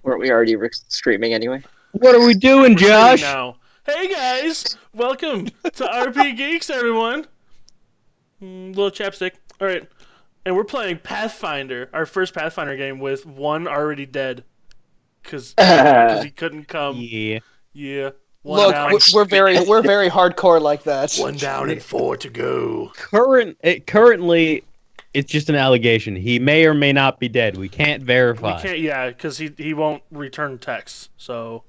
Weren't we already screaming anyway? What are we doing, Josh? Now. Hey guys, welcome to RP Geeks, everyone. Little chapstick. All right, and we're playing Pathfinder, our first Pathfinder game with one already dead, because he couldn't come. Yeah. Look, we're very hardcore like that. One down and 4 to go. Currently, it's just an allegation. He may or may not be dead. We can't verify. We can't, yeah, because he won't return texts. So.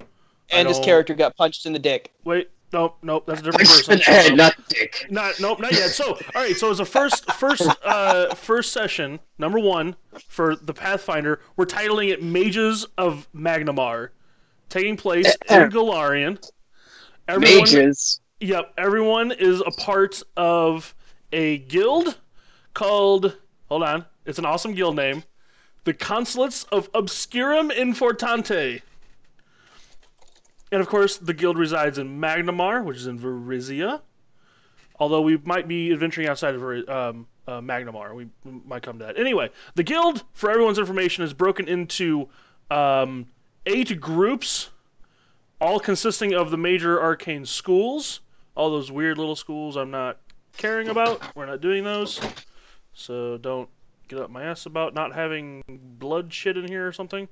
And his character got punched in the dick. Wait, nope, that's a different person. Not dick. Not yet. So, all right. So, as a first session, number 1 for the Pathfinder, we're titling it "Mages of Magnimar," taking place in Golarion. Mages. Yep, everyone is a part of a guild called. Hold on, it's an awesome guild name, the Consulates of Obscurum Importante. And of course, the guild resides in Magnimar, which is in Varizia. Although we might be adventuring outside of Magnimar, we might come to that. Anyway, the guild, for everyone's information, is broken into 8 groups, all consisting of the major arcane schools. All those weird little schools I'm not caring about. We're not doing those. So don't get up my ass about not having blood shit in here or something.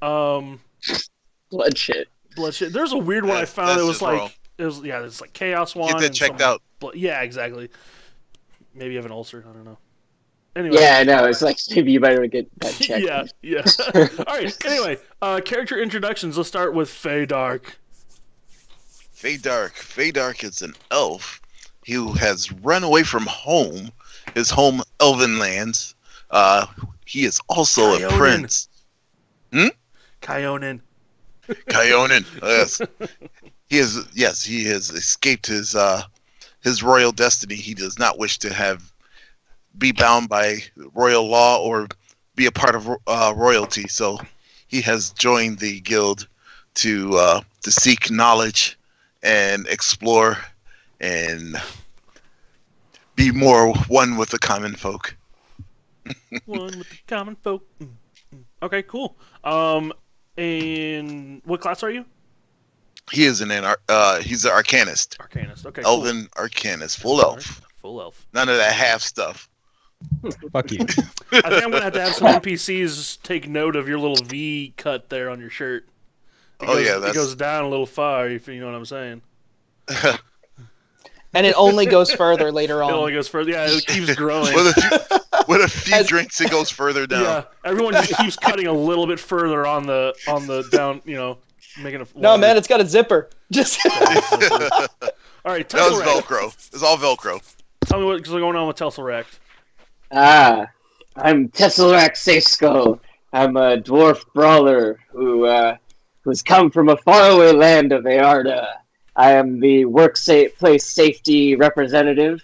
Blood shit. There's a weird one I found. It's like Chaos Wand. Get that checked out. Yeah, exactly. Maybe you have an ulcer. I don't know. Anyway. Yeah, I know. It's like maybe you might want to get that checked. Yeah. All right. Anyway, character introductions. Let's start with Feydark. Feydark is an elf who has run away from home, his home elven lands. He is also a prince. Kyonin. Yes. He has escaped his royal destiny. He does not wish to be bound by royal law or be a part of royalty. So he has joined the guild to seek knowledge and explore and be more one with the common folk. One with the common folk. Okay, cool. And what class are you? He is he's an arcanist. Arcanist, okay. Elven cool. Arcanist, full elf. Full elf. None of that half stuff. Fuck you. I think I'm gonna have to have some NPCs take note of your little V cut there on your shirt. It goes down a little far, if you know what I'm saying. And it only goes further later on. It only goes further. Yeah, it keeps growing. With a few drinks, it goes further down. Yeah, everyone just keeps cutting a little bit further on the down. Making a. No, man, it's got a zipper. Just. All right, Tesseract. That was Velcro. It's all Velcro. Tell me what's going on with Tesseract. I'm Tesseract Sesco. I'm a dwarf brawler who's come from a faraway land of Earda. I am the workplace safety representative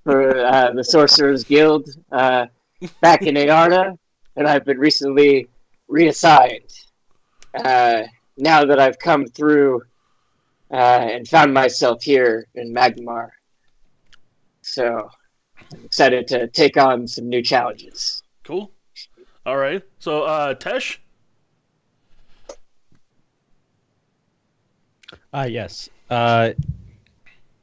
for the Sorcerers Guild back in Earda, and I've been recently reassigned. Now that I've come through and found myself here in Magnimar. So I'm excited to take on some new challenges. Cool. All right. So, Tesh? Yes. I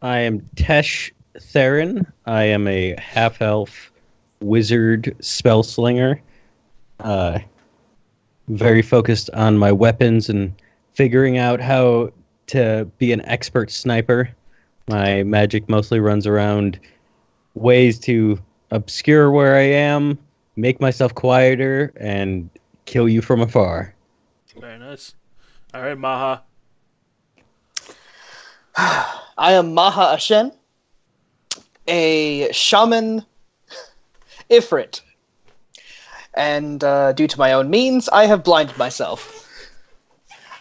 am Tesh Theron. I am a half-elf wizard spellslinger. Very focused on my weapons and figuring out how to be an expert sniper. My magic mostly runs around ways to obscure where I am, make myself quieter, and kill you from afar. Very nice. All right, Maha. I am Maha Ashen, a shaman Ifrit. And due to my own means, I have blinded myself.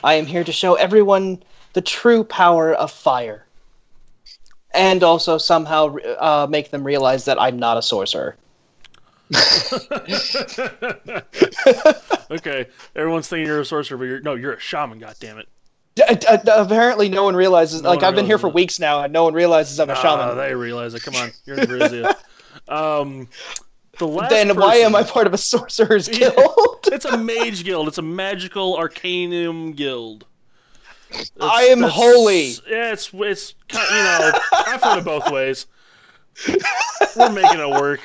I am here to show everyone the true power of fire. And also somehow make them realize that I'm not a sorcerer. Okay, everyone's thinking you're a sorcerer, but you're a shaman, goddammit. Apparently no one realizes, I've been here for weeks now, and no one realizes I'm a shaman. They realize it. Come on, you're in Brazil. The last Then why am I part of a sorcerer's Yeah. guild? It's a mage guild. It's a magical arcanum guild. I am holy. Yeah, it's I've heard it both ways. We're making it work.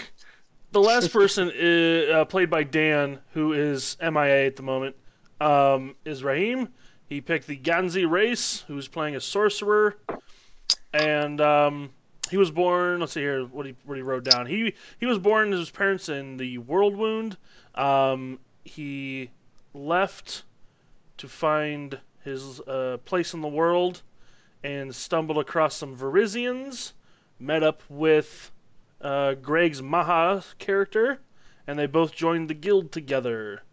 The last person is played by Dan, who is MIA at the moment, is Raheem. He picked the Ganzi race, who's playing a sorcerer, and he was born. Let's see here what he wrote down. He was born to his parents in the World Wound. He left to find his place in the world and stumbled across some Verizians, met up with Greg's Maha character, and they both joined the guild together.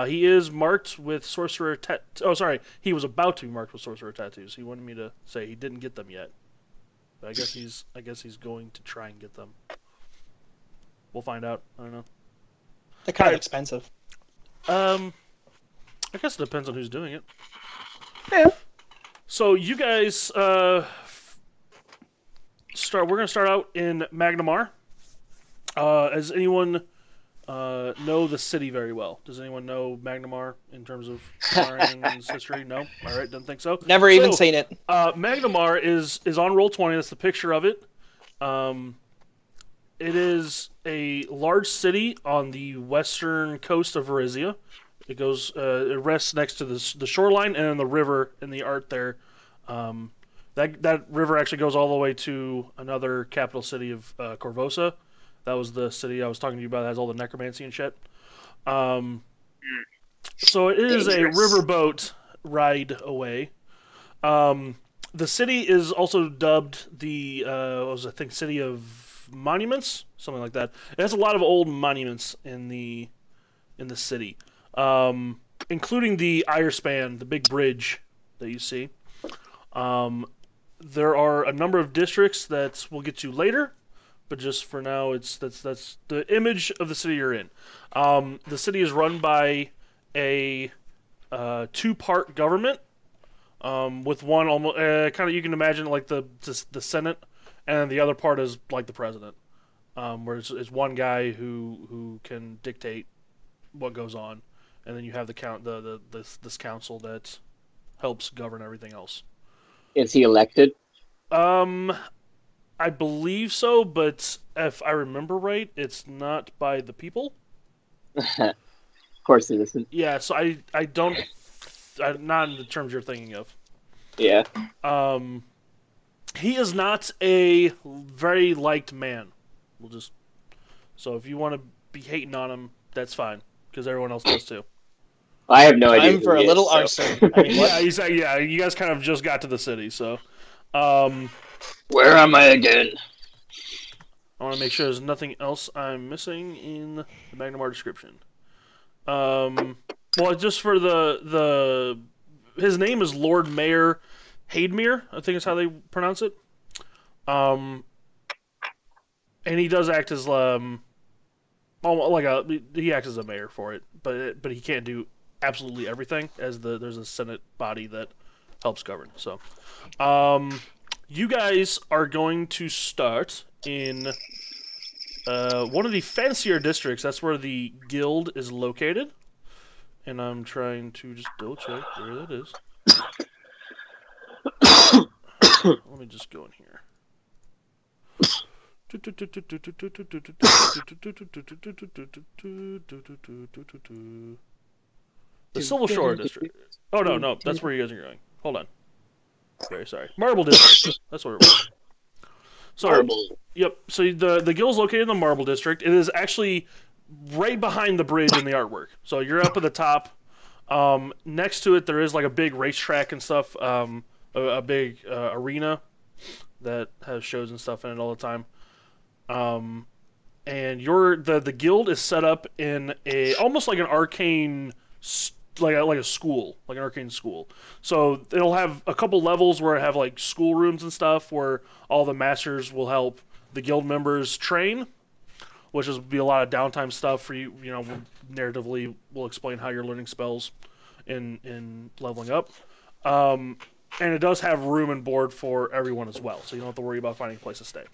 He is marked with sorcerer he was about to be marked with sorcerer tattoos. He wanted me to say he didn't get them yet. But I guess he's going to try and get them. We'll find out. I don't know. They're kind of expensive. I guess it depends on who's doing it. Yeah. So you guys start. We're gonna start out in Magnimar. Does anyone know the city very well? Does anyone know Magnimar in terms of Golarian's history? No. All right, didn't think so. Never even seen it. Magnimar is on Roll20. That's the picture of it. It is a large city on the western coast of Verizia. It goes. It rests next to the shoreline and then the river in the art there. That river actually goes all the way to another capital city of Corvosa. That was the city I was talking to you about. That has all the necromancy and shit. So it is a riverboat ride away. The city is also dubbed the City of Monuments, something like that. It has a lot of old monuments in the city, including the Irespan, the big bridge that you see. There are a number of districts that we'll get to later, but just for now, that's the image of the city you're in. The city is run by a two-part government, with one almost kind of, you can imagine like the Senate, and the other part is like the president, where it's one guy who can dictate what goes on, and then you have this council that helps govern everything else. Is he elected? I believe so, but if I remember right, it's not by the people. Of course it isn't. Yeah, so I'm not in the terms you're thinking of. Yeah. He is not a very liked man. So if you want to be hating on him, that's fine, because everyone else does too. I have no idea. Time for a little arson. I mean, Yeah, exactly. Yeah, you guys kind of just got to the city, so. Where am I again? I want to make sure there's nothing else I'm missing in the Magnimar description. Well, just for his name is Lord Mayor Hademir, I think is how they pronounce it. And he does act as he acts as a mayor for it, but he can't do absolutely everything, as there's a Senate body that helps govern. So, you guys are going to start in one of the fancier districts. That's where the guild is located. And I'm trying to just double check where that is. Let me just go in here. The Silver Shore District. Oh, no, that's where you guys are going. Hold on. Very sorry. Marble District. That's what it was. So, Marble. Yep. So the guild's located in the Marble District. It is actually right behind the bridge in the artwork. So you're up at the top. Next to it, there is like a big racetrack and stuff. A big arena that has shows and stuff in it all the time. And the guild is set up in almost like an arcane, like a school, like an arcane school. So it'll have a couple levels where it have like schoolrooms and stuff where all the masters will help the guild members train, which will be a lot of downtime stuff for you. You know, narratively, we'll explain how you're learning spells in leveling up. And it does have room and board for everyone as well, so you don't have to worry about finding a place to stay.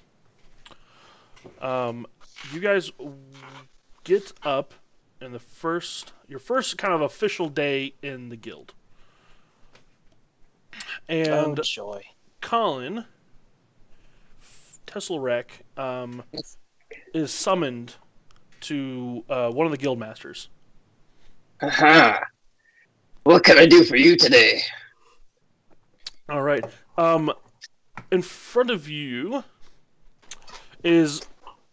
You guys get up in your first kind of official day in the guild. And Oh joy! Colin Tesselrek is summoned to one of the guild masters. Aha. What can I do for you today? All right. In front of you is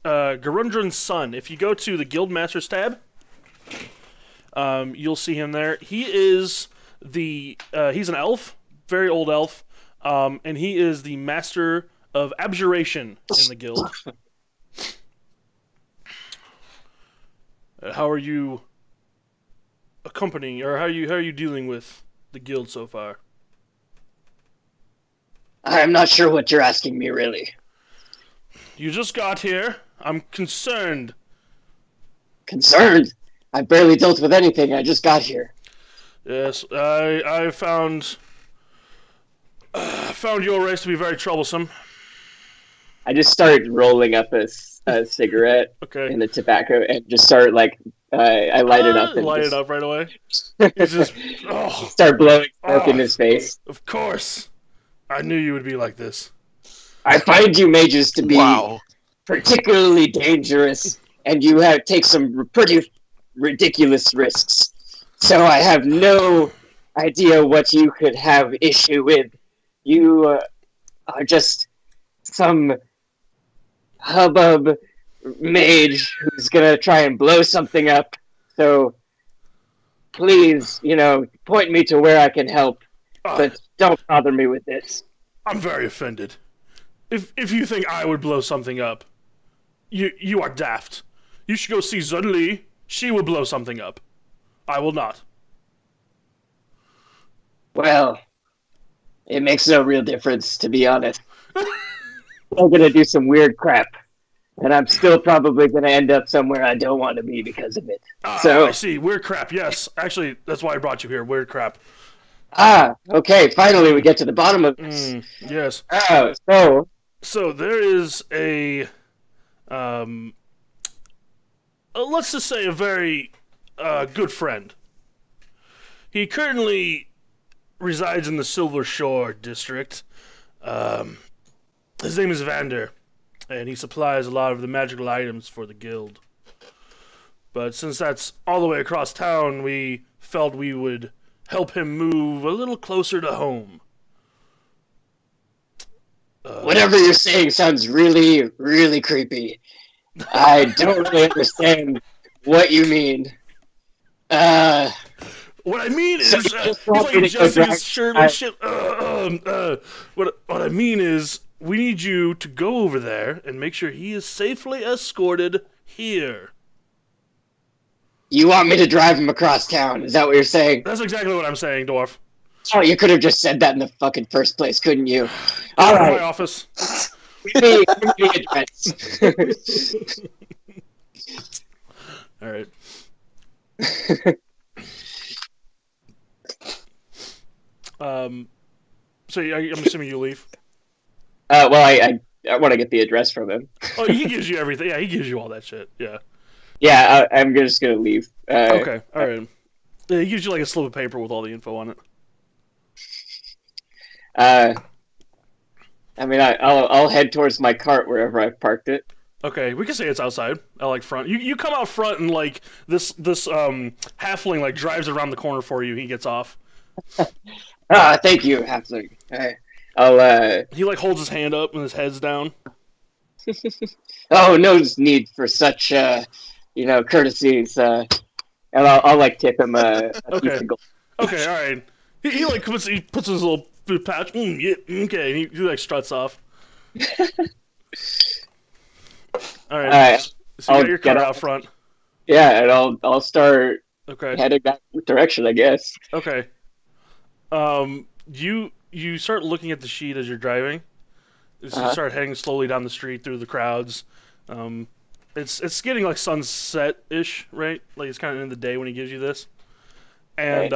Garundran's son. If you go to the guild masters tab, you'll see him there. He is he's an elf, very old elf, and he is the master of abjuration in the guild. How are you accompanying, or how are you dealing with the guild so far? I'm not sure what you're asking me, really. You just got here. I'm concerned. Concerned? I barely dealt with anything. I just got here. Yes, I found your race to be very troublesome. I just started rolling up a cigarette Okay. in the tobacco and just start I light it up and Light just it up right away. It's just start blowing smoke in Oh. his face. Of course. I knew you would be like this. I find you mages to be Wow. particularly dangerous, and you take some pretty ridiculous risks. So I have no idea what you could have issue with. You are just some hubbub mage who's gonna try and blow something up. So please, point me to where I can help, but don't bother me with this. I'm very offended. If you think I would blow something up, you are daft. You should go see Zun Li. She will blow something up. I will not. Well, it makes no real difference, to be honest. I'm gonna do some weird crap, and I'm still probably gonna end up somewhere I don't want to be because of it. I see. Weird crap. Yes, actually, that's why I brought you here. Weird crap. Okay, finally we get to the bottom of this. Yes. So there is let's just say a very good friend. He currently resides in the Silver Shore district. His name is Vander, and he supplies a lot of the magical items for the guild. But since that's all the way across town, we felt we would help him move a little closer to home. whatever you're saying sounds really, really creepy. I don't really understand what you mean. What I mean is, So he's you just want like me to go adjusting drag- his shirt and shit. What I mean is, we need you to go over there and make sure he is safely escorted here. You want me to drive him across town? Is that what you're saying? That's exactly what I'm saying, Dwarf. Oh, you could have just said that in the fucking first place, couldn't you? Go All to my right, office. give me the address. All right. So I'm assuming you leave. Well, I want to get the address from him. Oh, he gives you everything. Yeah, he gives you all that shit. Yeah. Yeah, I'm just gonna leave. Okay. All right. Yeah, he gives you like a slip of paper with all the info on it. I mean, I'll head towards my cart wherever I've parked it. Okay, we can say it's outside. I like front. You come out front and like this halfling like drives around the corner for you. He gets off. Thank you, Halfling. I'll He like holds his hand up and his head's down. Oh, no need for such courtesies. And I'll like tip him a Okay. piece of gold. Okay, all right. He like puts his little pouch. Yeah, okay. And he like struts off. All right. All right. So you I'll got your get car up. out front. Yeah, and I'll start Okay. heading that direction, I guess. Okay. You start looking at the sheet as you're driving. So you start heading slowly down the street through the crowds. It's getting like sunset-ish, right? Like it's kind of in the day when he gives you this. And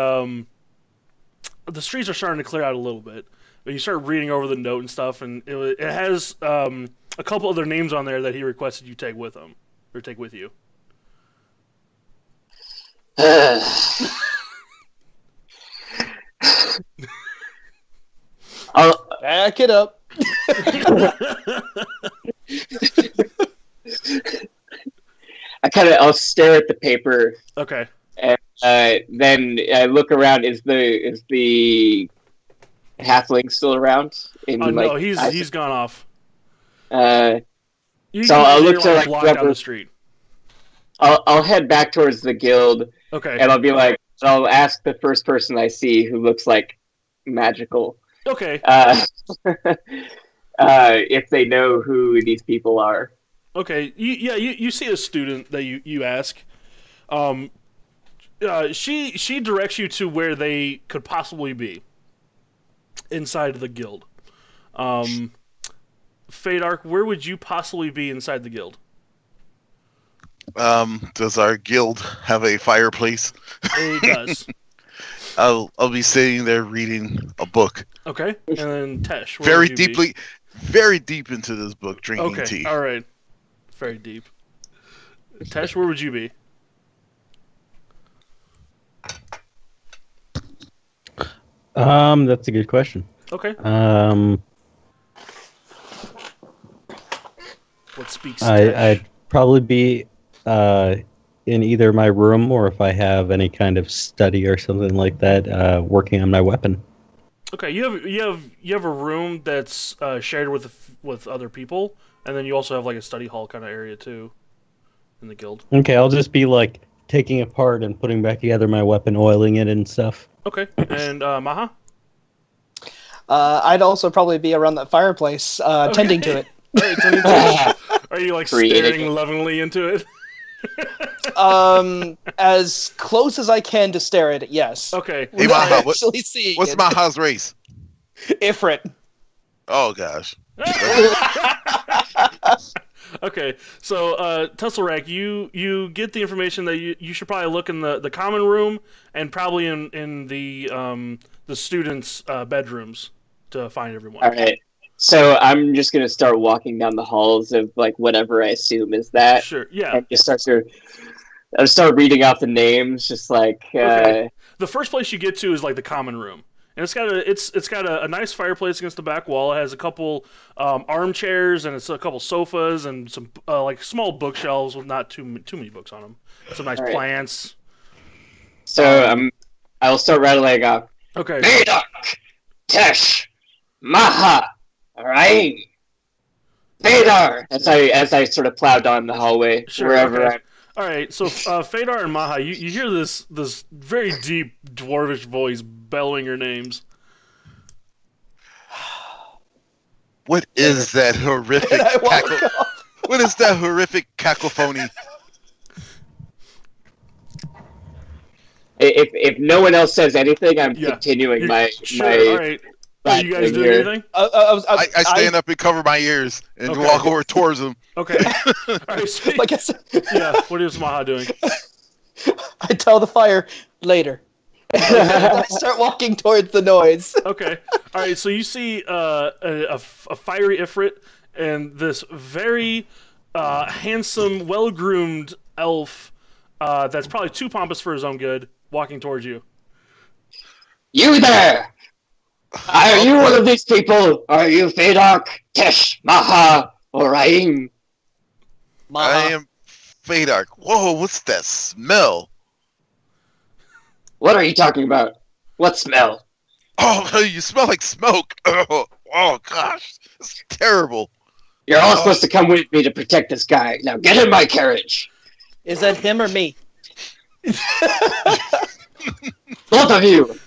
the streets are starting to clear out a little bit. But you start reading over the note and stuff, and it has a couple other names on there that he requested you take with him or take with you. I'll, Back it up. I'll stare at the paper, Okay. and then I look around. Is the halfling still around? No, he's gone off. You So can I'll hear, look to, like, block down whoever- the street. I'll head back towards the guild, Okay. and I'll ask the first person I see who looks like magical, Okay. if they know who these people are. Okay. You see a student that you ask. She directs you to where they could possibly be inside the guild. Fadark, where would you possibly be inside the guild? Does our guild have a fireplace? It does. I'll be sitting there reading a book. Okay. And then Tesh, where would you be? Very deep into this book, drinking Okay. tea. All right. Very deep. Tesh, where would you be? That's a good question. Okay. What speaks Tesh? I'd probably be in either my room or if I have any kind of study or something like that, working on my weapon. Okay, you have a room that's shared with other people, and then you also have like a study hall kind of area too, in the guild. Okay, I'll just be like taking apart and putting back together my weapon, oiling it and stuff. Okay, and Maha. I'd also probably be around that fireplace, tending to it. All right, tending to it. Are you like Creating staring lovingly into it? As close as I can to stare at it, yes. Okay. Hey, Without Maha, actually seeing what's it. Maha's race? Ifrit. Oh gosh. Okay, so Tusselrack, you get the information that you should probably look in the common room and probably in the students' bedrooms to find everyone. All right. So I'm just gonna start walking down the halls of like whatever I assume is that, Sure. Yeah. and just start reading out the names, just like. Okay. The first place you get to is like the common room, and it's got a nice fireplace against the back wall. It has a couple armchairs and it's a couple sofas and some like small bookshelves with not too many books on them. Some nice All right. plants. So I'll start rattling off. Okay. Vidok, Tesh, Maha, alright? Vadar! As I sort of plow down the hallway, Sure, wherever okay. All right, so Fadar and Maha, you hear this very deep dwarvish voice bellowing your names. What is that horrific And I walk cackle? off. What is that horrific cacophony? If no one else says anything, I'm Yeah. continuing my Sure, all right. Are you guys thing doing here. anything? I stand up and cover my ears and Okay. walk over towards him. Okay. All right, so, Like I said, yeah, what is Maha doing? I tell the fire later. I start walking towards the noise. Okay. All right, so you see a fiery Ifrit and this very handsome, well-groomed elf that's probably too pompous for his own good walking towards you. You there! Are you one of these people? Are you Fadok, Tesh, Maha, or Aim? I am Fadark. Whoa, what's that smell? What are you talking about? What smell? Oh, you smell like smoke. Oh gosh, it's terrible. You're all supposed to come with me to protect this guy. Now get in my carriage. Is that him or me? Both of you.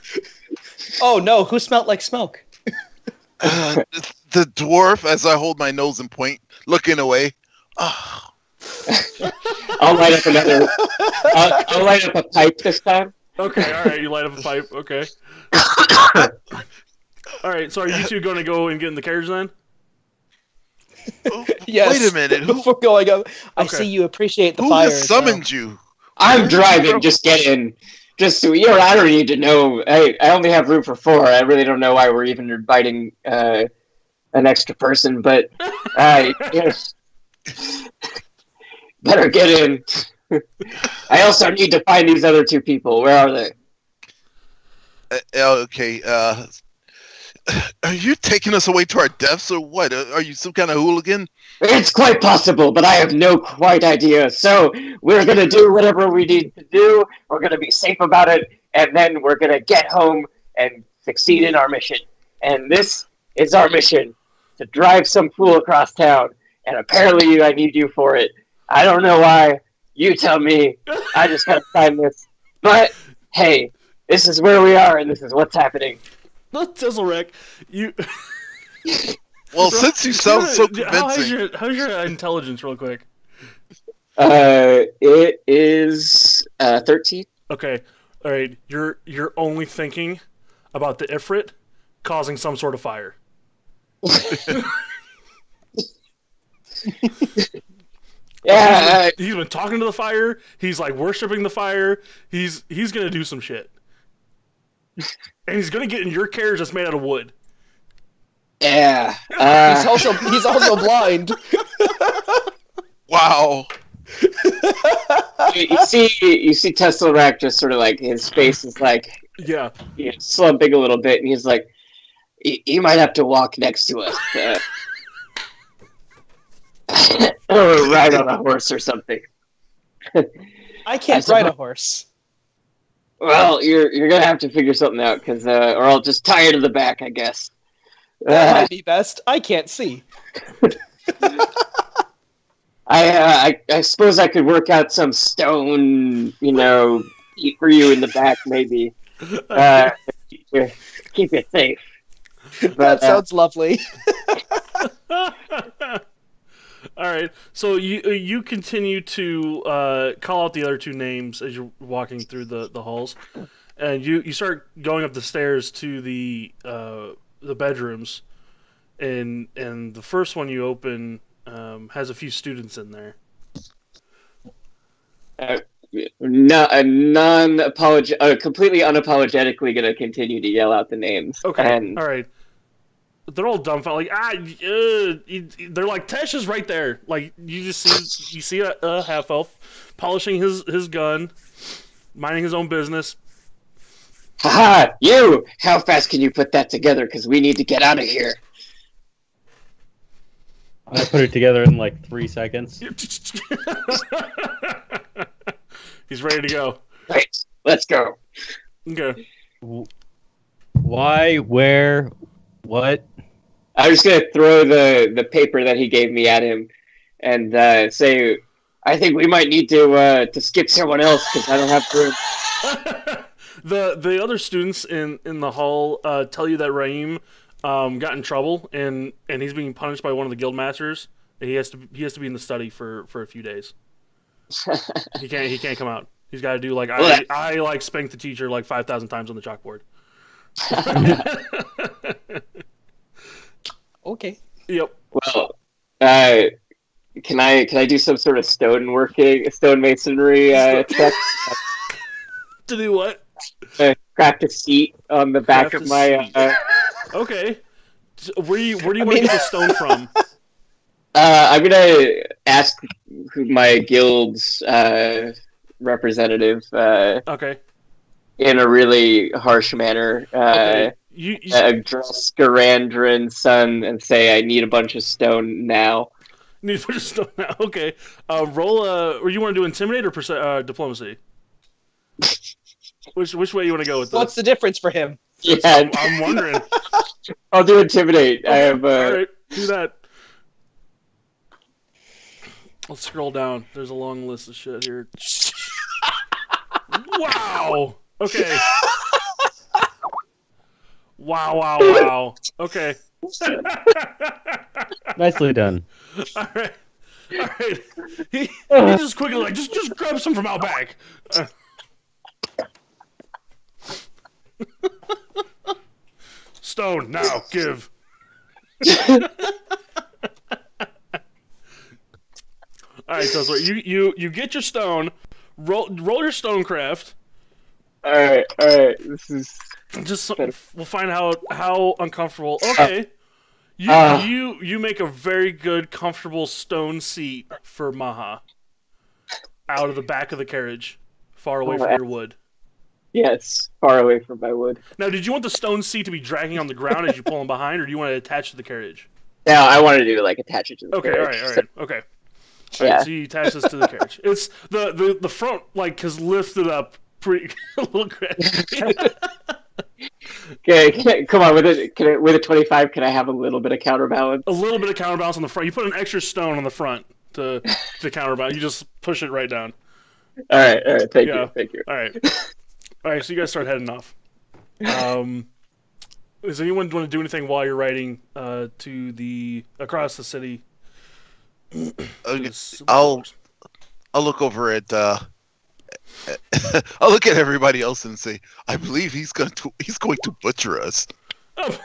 Oh no, who smelled like smoke? The dwarf, as I hold my nose and point, looking away. Oh, I'll light up another. I'll light up a pipe this time. Okay, all right, you light up a pipe. Okay. All right, so are you two going to go and get in the carriage then? Yes. Wait a minute. Who Before going up, I Okay. see you appreciate the fire. has summoned you? I'm driving. Just get in. Just so you I don't need to know. I only have room for 4. I really don't know why we're even inviting an extra person, but yes. Better get in. I also need to find these other two people. Where are they? Okay. Are you taking us away to our deaths or what? Are you some kind of hooligan? It's quite possible, but I have no quite idea. So we're going to do whatever we need to do. We're going to be safe about it, and then we're going to get home and succeed in our mission. And this is our mission, to drive some fool across town. And apparently I need you for it. I don't know why. You tell me. I just got to sign this. But, hey, this is where we are, and this is what's happening. Tizzlerick, you. Well, since you sound so convincing. How's your intelligence, real quick? It is 13. Okay, all right. You're only thinking about the Ifrit causing some sort of fire. Yeah, he's been talking to the fire. He's like worshiping the fire. He's gonna do some shit, and he's gonna get in your carriage that's made out of wood. Yeah. He's also blind. Wow. You see Teslarak just sort of like his face is like slumping a little bit, and he's like, "You might have to walk next to us, or ride on a horse or something." I can't ride a horse. Well, you're gonna have to figure something out, because or I'll just tie you to the back, I guess. That might be best. I can't see. I suppose I could work out some stone, for you in the back, maybe. Keep it safe. But, that sounds lovely. All right, so you continue to call out the other two names as you're walking through the halls, and you start going up the stairs to the bedrooms, and the first one you open has a few students in there. Completely unapologetically going to continue to yell out the names. Okay, all right. They're all dumbfounded, they're like, Tesh is right there. Like, you see a half elf polishing his gun, minding his own business. Haha, you! How fast can you put that together? Because we need to get out of here. I put it together in like 3 seconds. He's ready to go. Right, let's go. Okay. Why? Where? What? I'm just going to throw the paper that he gave me at him and say, I think we might need to skip someone else because I don't have room. The other students in the hall tell you that Raheem got in trouble and he's being punished by one of the guild masters. He has to be in the study for a few days. He can't come out. He's got to do like I like spank the teacher like 5,000 times on the chalkboard. Okay. Yep. Well, can I do some sort of stone masonry check? To do what? Craft a seat on the back of my. Okay. Where do you want to get the stone from? I'm gonna ask my guild's representative. Okay. In a really harsh manner. Okay. You address Garandran's son and say, I need a bunch of stone now. Need a bunch of stone now. Okay. Roll or you want to do intimidate or diplomacy? Which way you want to go with this? What's the difference for him? Yeah, I'm wondering. I'll do intimidate. Okay. I have. All right, do that. Let's scroll down. There's a long list of shit here. Wow. Okay. Wow. Okay. Nicely done. All right. He just quickly like just grab some from out back. Stone now, give. All right, so you get your stone. Roll your stonecraft. All right. This is just we'll find out how uncomfortable. Okay, you make a very good, comfortable stone seat for Maha. out of the back of the carriage, far away from your wood. Yes, far away from my wood. Now, did you want the stone seat to be dragging on the ground as you pull them behind, or do you want to attach to the carriage? No, I wanted to like attach it to the Okay, carriage. all right, okay. All Yeah. right, so you attach this to the carriage. It's the front has lifted up pretty a little gradually. Okay, come on, with a 25, can I have a little bit of counterbalance? A little bit of counterbalance on the front. You put an extra stone on the front to counterbalance. You just push it right down. All right, thank you. All right, so you guys start heading off. Does anyone want to do anything while you're riding across the city? Okay, I'll look over at I'll look at everybody else and say, I believe he's going to butcher us. Oh.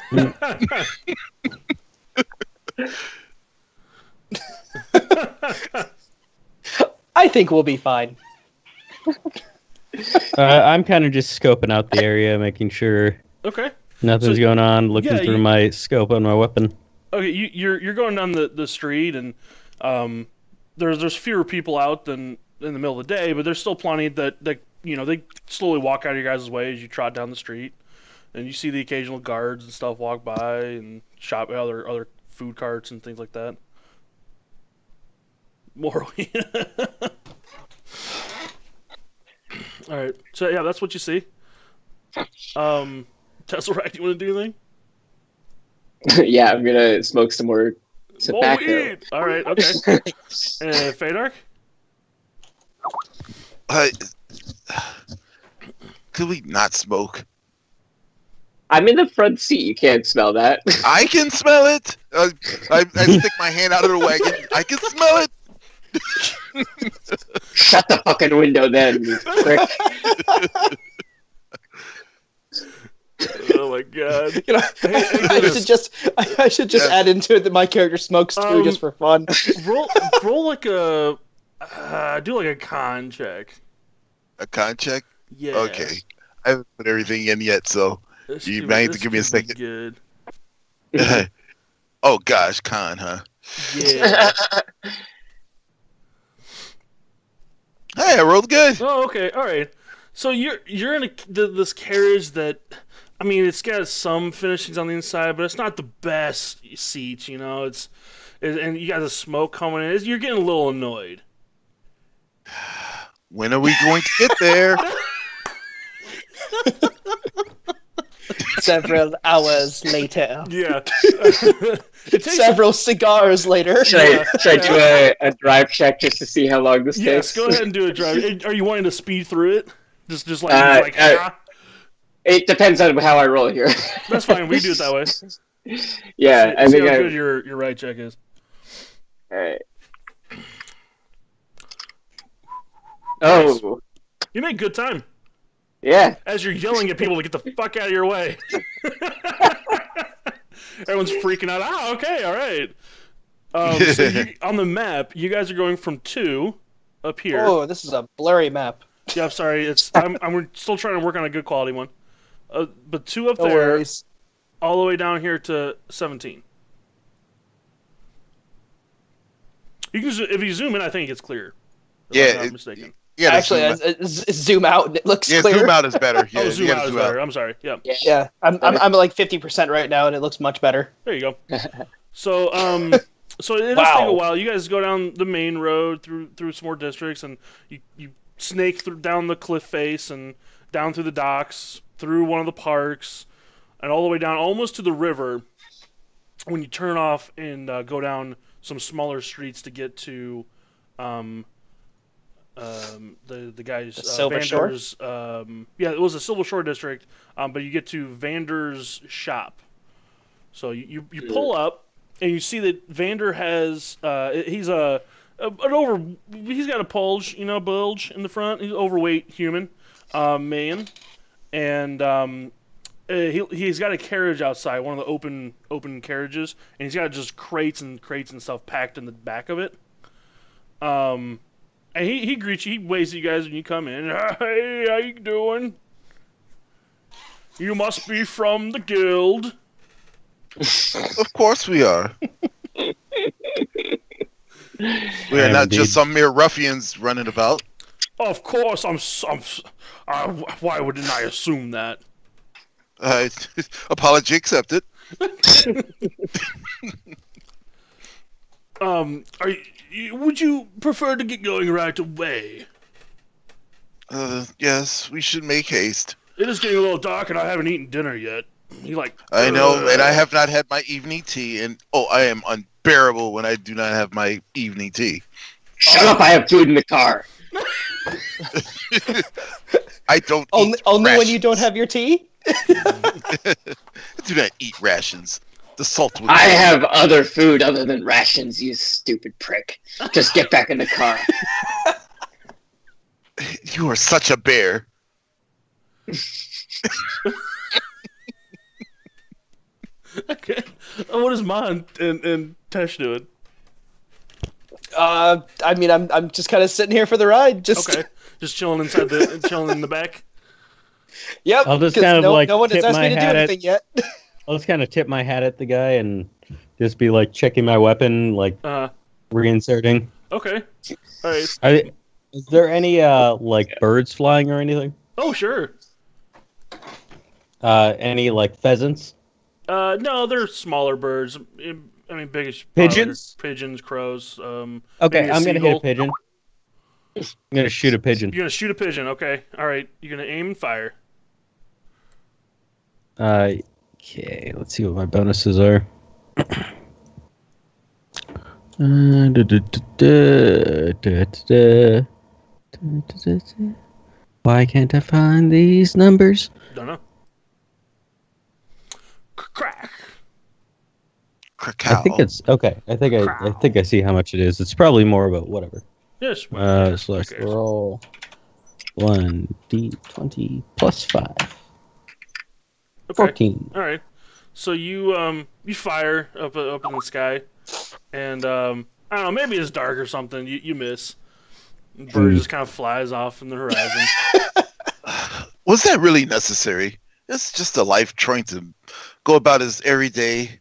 I think we'll be fine. I'm kind of just scoping out the area, making sure Okay. nothing's going on, looking through my scope on my weapon. Okay, you're going down the street, and there's fewer people out than in the middle of the day, but there's still plenty that they slowly walk out of your guys' way as you trot down the street, and you see the occasional guards and stuff walk by and shop other food carts and things like that. More. All right, so yeah, that's what you see. Tesseract, you want to do anything? Yeah, I'm gonna smoke some more tobacco. Weed! All right, okay. Fadark? Could we not smoke? I'm in the front seat. You can't smell that. I can smell it. I stick my hand out of the wagon. I can smell it. Shut the fucking window, then, you prick. Oh my god! I should just add into it that my character smokes too, just for fun. Roll like a do like a con check. A con check? Yeah. Okay. I haven't put everything in yet, so you might have to give me a second. Good. Oh gosh, con, huh? Yeah. Hey, I rolled good. Oh, okay. All right. So you're in this carriage that, I mean, it's got some finishings on the inside, but it's not the best seats. And you got the smoke coming in. You're getting a little annoyed. When are we going to get there? Several hours later. Yeah. Several cigars later. Should I do a drive check just to see how long this takes? Yes, go ahead and do a drive. Are you wanting to speed through it? Just It depends on how I roll here. That's fine. We do it that way. Yeah, I think how good your right check is. All right. Oh. You make good time. Yeah. As you're yelling at people to get the fuck out of your way. Everyone's freaking out. Okay, all right. So on the map, you guys are going from 2 up here. Oh, this is a blurry map. Yeah, I'm sorry. I'm still trying to work on a good quality one. But 2 up No there, worries. all the way down here to 17. You can if you zoom in, I think it's clear. If I'm not mistaken. Yeah, actually, zoom out and it looks clear. Zoom out is better. Yeah, zoom out is better. I'm sorry. Yeah. Yeah, I'm at like 50% right now, and it looks much better. There you go. So it does take a while. You guys go down the main road through some more districts, and you snake down the cliff face and down through the docks, through one of the parks, and all the way down almost to the river. When you turn off and go down some smaller streets to get to the guys Silver Vander's, yeah, it was a Silver Shore district, but you get to Vander's shop. So you pull up and you see that Vander has he's got a bulge in the front. He's an overweight human man, and he's got a carriage outside, one of the open carriages, and he's got just crates and stuff packed in the back of it. And he greets you, he waves at you guys when you come in. Hey, how you doing? You must be from the guild. Of course we are. We are not just some mere ruffians running about. Of course, why wouldn't I assume that? Apology accepted. Would you prefer to get going right away? Yes, we should make haste. It is getting a little dark, and I haven't eaten dinner yet. I know, and I have not had my evening tea, and I am unbearable when I do not have my evening tea. Shut up! I have food in the car. I don't Only eat when rations. you don't have your tea? I do not eat rations. The salt would I have other food other than rations, you stupid prick. Just get back in the car. You are such a bear. Okay. What is Ma and Tesh doing? I mean, I'm just kind of sitting here for the ride. Okay. Just chilling chilling in the back. Yep. I'll just 'cause kind of no like one has tip asked my me to do hat anything yet. I'll just kind of tip my hat at the guy and just be like checking my weapon, like reinserting. Okay. All right. Is there any like birds flying or anything? Oh, sure. Any like pheasants? No, they're smaller birds. I mean, biggest Pigeons? Pigeons, crows. Okay, maybe a I'm gonna hit seagull. a pigeon. I'm gonna shoot a pigeon. You're gonna shoot a pigeon. Okay. All right. You're gonna aim and fire. Okay, let's see what my bonuses are. Why can't I find these numbers? Don't know. Crack. Cacao. I think it's okay. I think I see how much it is. It's probably more about whatever. Yes. So let's roll 1d20 plus 5. Okay. 14. All right. So you fire up in the sky, and I don't know, maybe it's dark or something. You miss. The bird just kind of flies off in the horizon. Was that really necessary? It's just a life trying to go about his everyday.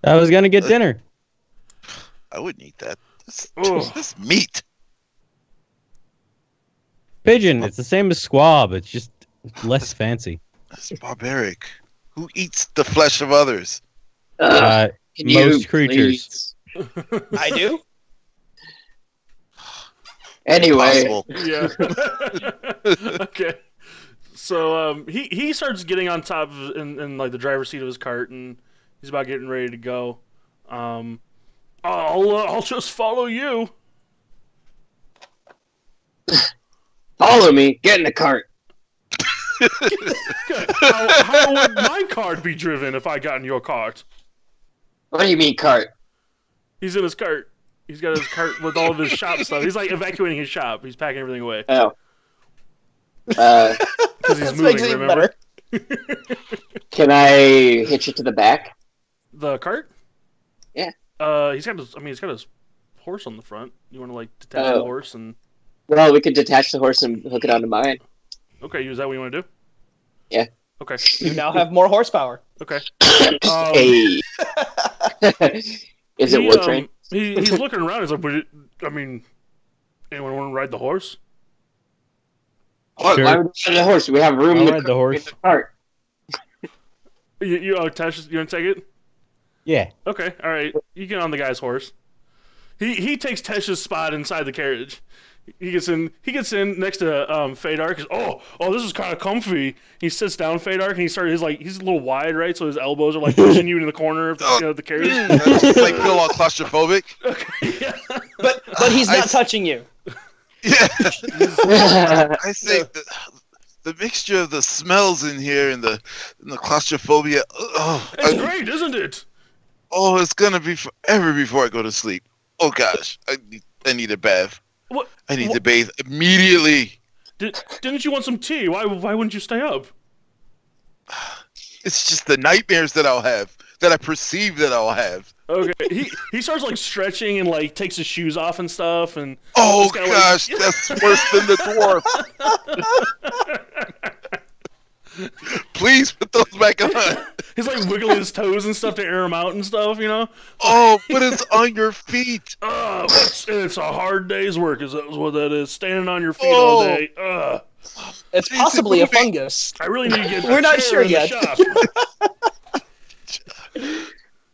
I was gonna get dinner. I wouldn't eat that. Ugh. That's meat. Pigeon. It's the same as squab. It's just less fancy. That's barbaric. Who eats the flesh of others? Can you Most creatures. please- I do. Anyway, Impossible. Yeah. Okay. So he starts getting on top of in like the driver's seat of his cart, and he's about getting ready to go. I'll just follow you. follow me. Get in the cart. How would my cart be driven if I got in your cart? What do you mean cart? He's in his cart. He's got his cart with all of his shop stuff. He's like evacuating his shop. He's packing everything away Oh. because he's That moving. makes it even Remember better. Can I hitch it to the back? the cart? Yeah. He's got his horse on the front. You want to like detach the horse and Well, we could detach the horse and hook it onto mine. okay, is that what you want to do? Yeah. Okay. You now have more horsepower. Okay. Hey. Is it wood train? He's looking around. He's like, anyone want to ride the horse? Why Sure. would we ride the horse? We have room I'll in ride the horse. in the cart. Tash, you want to take it? Yeah. Okay, all right. You get on the guy's horse. He takes Tesh's spot inside the carriage. He gets in next to Fadar. Cause, this is kind of comfy. He sits down, Fadar, and he's a little wide, right? So his elbows are like pushing you in the corner of the carriage. It's like feel all claustrophobic. Okay, yeah. But he's not touching you. Yeah. I think the mixture of the smells in here and the claustrophobia. It's great, isn't it? It's gonna be forever before I go to sleep. Oh gosh, I need a bath. What? I need to bathe immediately. Didn't you want some tea? Why wouldn't you stay up? It's just the nightmares that I'll have, that I perceive that I'll have. Okay, he starts like stretching and like takes his shoes off and stuff and. Oh just kinda, gosh, like... that's worse than the dwarf. Please put those back on. He's like wiggling his toes and stuff to air him out and stuff, you know? Oh, but it's on your feet. It's a hard day's work, is what that is. Standing on your feet all day. It's possibly a fungus. I really need to get We're not sure in the yet. shop.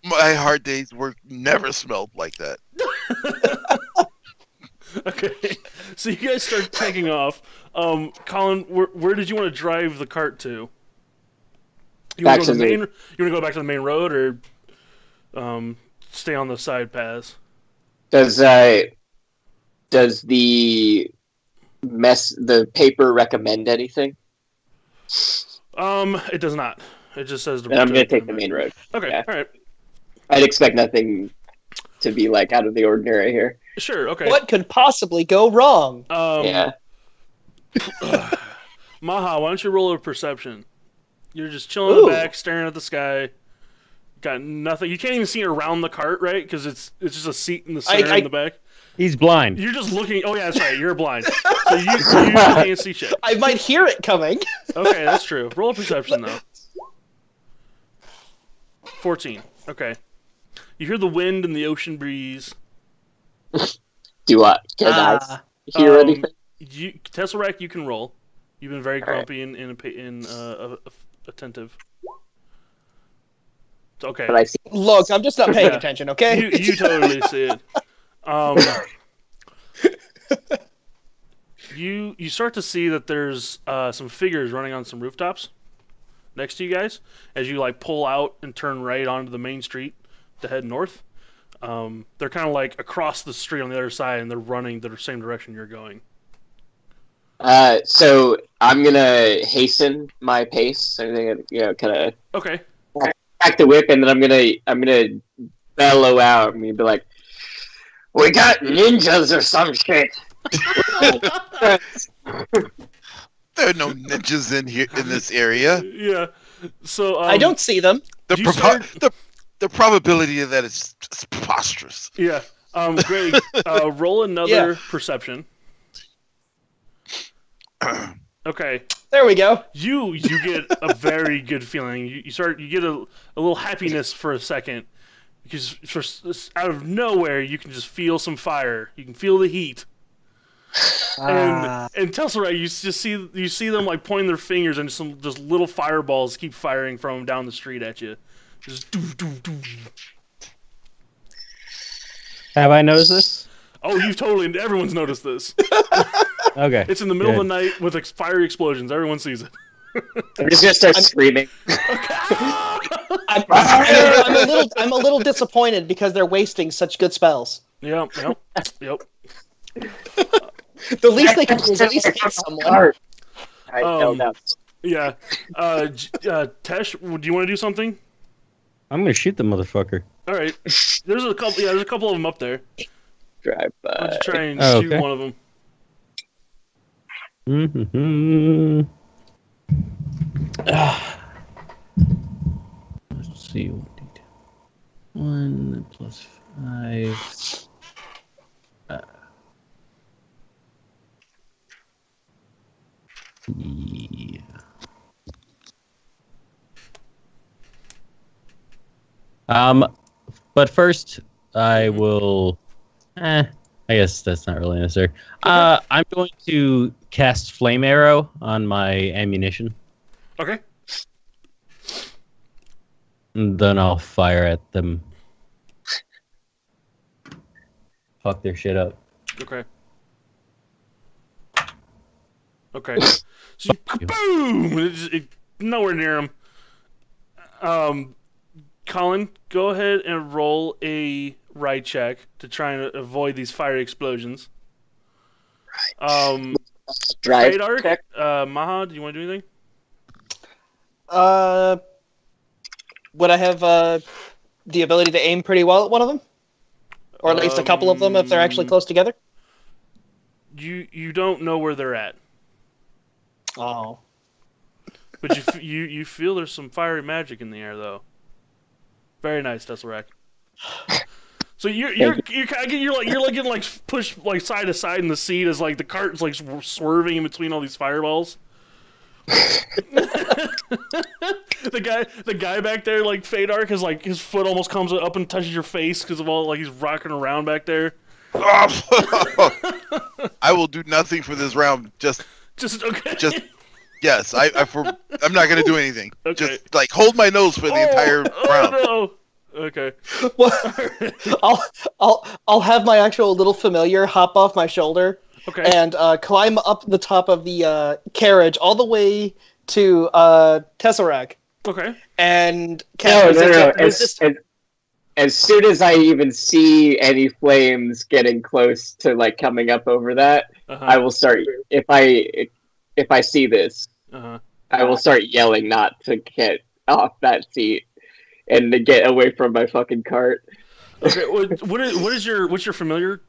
My hard day's work never smelled like that. Okay, so you guys start taking off. Colin, where did you want to drive the cart to? You want to go back to the main road, or stay on the side paths? Does the paper recommend anything? It does not. It just says Then I'm gonna take the main road. Okay, Yeah. all right. I'd expect nothing to be like out of the ordinary here. Sure, okay. What could possibly go wrong? Yeah. Maha, why don't you roll a perception? You're just chilling in the back, staring at the sky. Got nothing. You can't even see around the cart, right? Because it's just a seat in the center in the back. He's blind. You're just looking. Oh yeah, that's right. You're blind, so you can't see shit. I might hear it coming. Okay, that's true. Roll a perception though. 14. Okay. You hear the wind and the ocean breeze. Can I hear anything? Tesseract, you can roll. You've been very grumpy and attentive. Okay. But I see. Look, I'm just not paying attention, okay? You totally see it. You start to see that there's some figures running on some rooftops next to you guys as you like pull out and turn right onto the main street to head north. They're kind of like across the street on the other side, and they're running the same direction you're going. So I'm gonna hasten my pace. I'm gonna, kind of Okay. back the whip, and then I'm gonna bellow out and be like, "We got ninjas or some shit." There are no ninjas in this area. Yeah. So I don't see them. The probability of that is preposterous. Yeah. Greg, roll another perception. Okay. There we go. You get a very good feeling. You get a little happiness for a second because out of nowhere you can just feel some fire. You can feel the heat. And Tesseract, you see them like pointing their fingers, and some just little fireballs keep firing from down the street at you. Just doo, doo, doo. Have I noticed this? Oh, everyone's noticed this. Okay. It's in the middle of the night with fiery explosions. Everyone sees it. I'm just gonna start screaming. I'm a little disappointed because they're wasting such good spells. Yep. The least they can do is at least hit someone. I held out. Yeah. Tesh, do you want to do something? I'm gonna shoot the motherfucker. All right. There's a couple. Yeah, there's a couple of them up there. Drive by. Why don't you try and shoot one of them? Let's see. 1 plus 5. Yeah. But first, I will. I guess that's not really necessary. I'm going to cast Flame Arrow on my ammunition. Okay. And then I'll fire at them. Fuck their shit up. Okay. Okay. So boom! Nowhere near him. Colin, go ahead and roll a ride check to try and avoid these fiery explosions. Drive Radar, check. Maha, do you want to do anything? Would I have the ability to aim pretty well at one of them? Or at least a couple of them if they're actually close together? You don't know where they're at. Oh. But you feel there's some fiery magic in the air, though. Very nice, Tesseract. So you're getting like pushed like side to side in the seat as like the cart's like swerving in between all these fireballs. The guy back there, like Fadark, is like his foot almost comes up and touches your face because of all like he's rocking around back there. I will do nothing for this round. Just okay. Yes. I'm not gonna do anything. Okay. Just like hold my nose for the entire round. No. Okay. Well, I'll have my actual little familiar hop off my shoulder. Okay. And climb up the top of the carriage all the way to Tesseract. Okay. And No. As soon as I even see any flames getting close to like coming up over that, I will start. If I see this, I will start yelling not to get off that seat and to get away from my fucking cart. Okay. What's your familiar,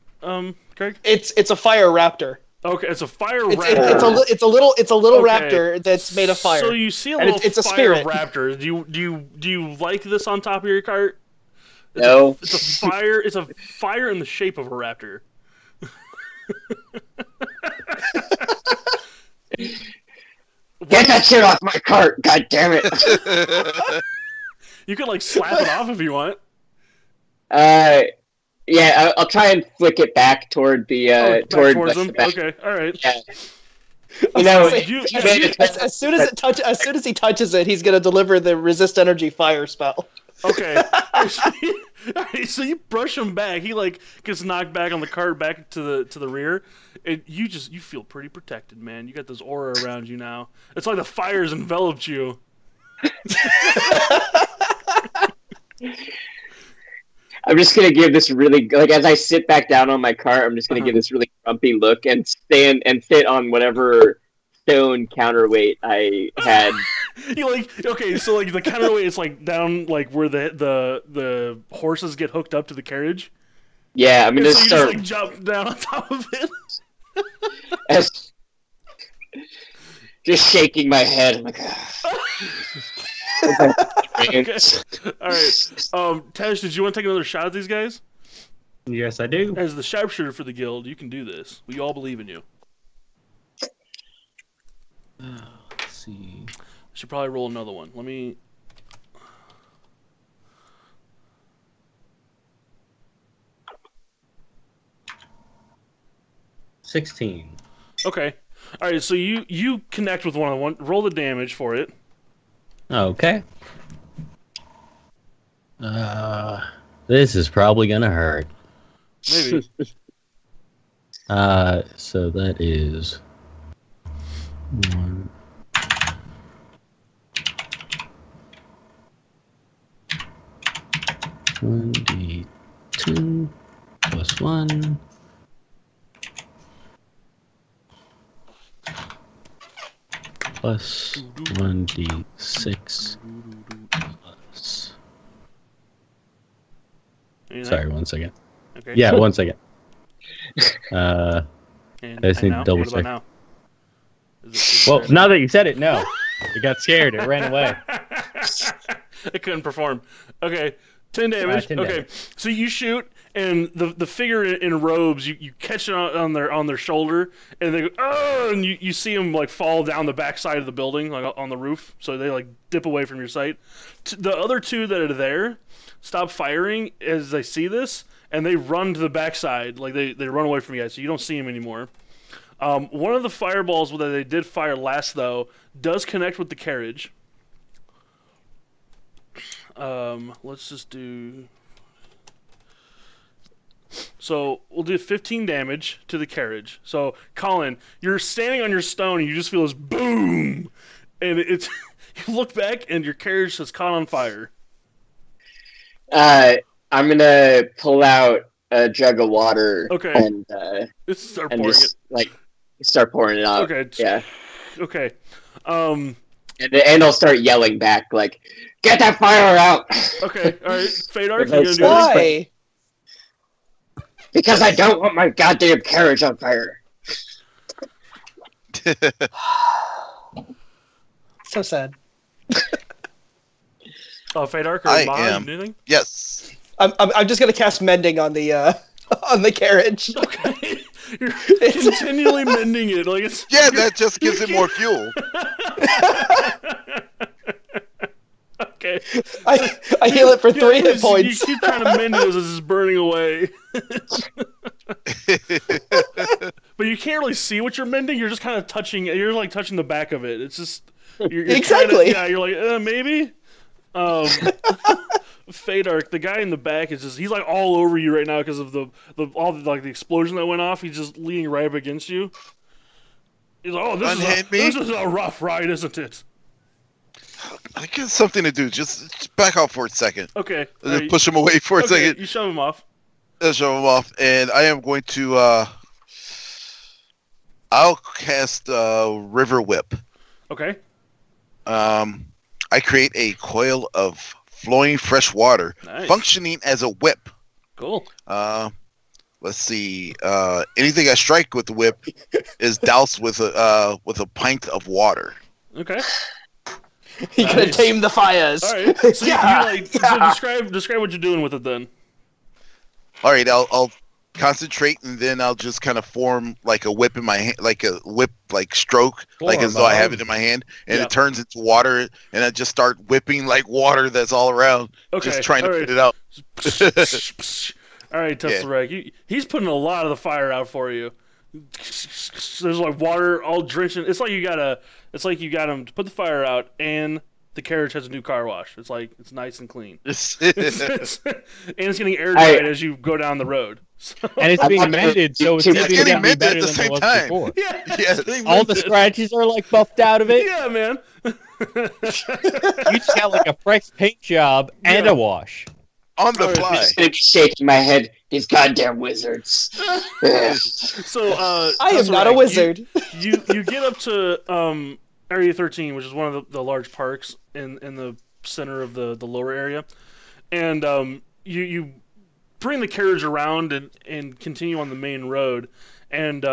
Craig? It's a fire raptor. Okay, it's a fire raptor. It's a little raptor that's made of fire. So you see a little it's a fire spirit. raptor. Do you like this on top of your cart? No. It's a fire. It's a fire in the shape of a raptor. Get that shit off my cart! God damn it! You could like slap it off if you want. Yeah, I'll try and flick it back toward the Back toward towards the him. back. Okay, all right. Yeah. You know, As soon as he touches it, he's gonna deliver the resist energy fire spell. Okay. So you brush him back. He like gets knocked back on the cart, back to the rear, and you feel pretty protected, man. You got this aura around you now. It's like the fire's enveloped you. I'm just gonna give this really as I sit back down on my cart. I'm just gonna give this really grumpy look and stand and sit on whatever stone counterweight I had. You so like the counterweight is like down like where the horses get hooked up to the carriage. Yeah, I'm gonna start. Just jump down on top of it. Just shaking my head. I'm like, Okay. All right. Tej, did you want to take another shot at these guys? Yes, I do. As the sharpshooter for the guild, you can do this. We all believe in you. Let's see. I should probably roll another one. Let me. 16. Okay. All right. So you connect with one. Roll the damage for it. Okay. This is probably gonna hurt. Maybe. So that is 1. D10 plus 1. Plus 1d6 plus. Anything? Sorry, 1 second. Okay. Yeah, 1 second. And I just need to now? double What about check. now? Is Well, there- now that you said it, no. It got scared. It ran away. It couldn't perform. Okay, 10 damage. 10 okay, damage. so you shoot, and the figure in robes, you catch it on their shoulder, and they go, oh, and you see them like fall down the backside of the building, like on the roof, so they like dip away from your sight. The other two that are there stop firing as they see this, and they run to the backside, like they run away from you guys, so you don't see them anymore. One of the fireballs that they did fire last, though, does connect with the carriage. Let's just do... So, we'll do 15 damage to the carriage. So, Colin, you're standing on your stone, and you just feel this boom! And it's... You look back, and your carriage has caught on fire. I'm gonna pull out a jug of water Okay. and Start pouring just start pouring it out. Okay. Yeah. Okay. And I'll start yelling back like, "Get that fire out!" Okay. All right. Fadark, If you're I gonna do start- anything? Why? Because I don't want my goddamn carriage on fire. So sad. Oh, Fadark or I Maha, am. you do anything? Yes. I'm just gonna cast mending on the on the carriage. Okay. You're continually mending it. Like it's Yeah, that just gives it more fuel. Okay. I heal it for 3 hit points. You keep trying to mend it as it's burning away. But you can't really see what you're mending. You're just kind of touching. You're like touching the back of it. It's just you're Exactly. You're like maybe. Fadark, the guy in the back is he's like all over you right now because of the explosion that went off. He's just leaning right up against you. He's like, oh, this is a rough ride, isn't it? I get something to do. Just back off for a second. Okay. Just push him away for a second. You shove him off. Shove him off, and I am going to. I'll cast River Whip. Okay. I create a coil of flowing fresh water, functioning as a whip. Cool. Let's see. Anything I strike with the whip is doused with a pint of water. Okay. You gotta tame the fires. All right. So so describe what you're doing with it then. All right. I'll concentrate, and then I'll just kind of form like a whip in my hand, like a whip, like stroke, like as though I have it in my hand, and it turns into water, and I just start whipping like water that's all around, just trying to put it out. All right, Tesselrek, he's putting a lot of the fire out for you. There's like water all drenching. It's like you got him to put the fire out, and the carriage has a new car wash. It's like it's nice and clean. And it's getting air dried as you go down the road. So. And it's being mended, so it's getting mended better at the than same it was time. before. Yeah, yes. All the scratches are like buffed out of it. Yeah, man. You just got like a fresh paint job and a wash. On the fly. I'm just gonna be shaking my head. These goddamn wizards. So I am not a wizard. You get up to Area 13, which is one of the large parks in the center of the lower area, and you bring the carriage around and continue on the main road, and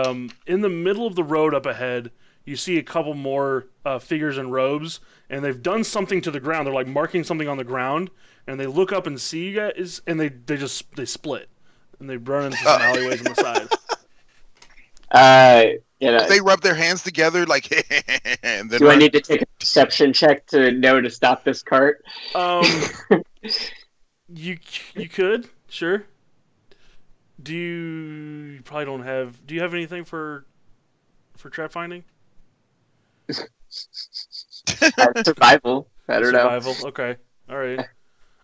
in the middle of the road up ahead, you see a couple more figures in robes, and they've done something to the ground. They're like marking something on the ground, and they look up and see you guys, and they split, and they run into some alleyways on the side. They rub their hands together like. And then do I need to take a perception check to know to stop this cart? You could, sure. You probably don't have? Do you have anything for trap finding? Survival. I don't know. Survival. Okay. All right.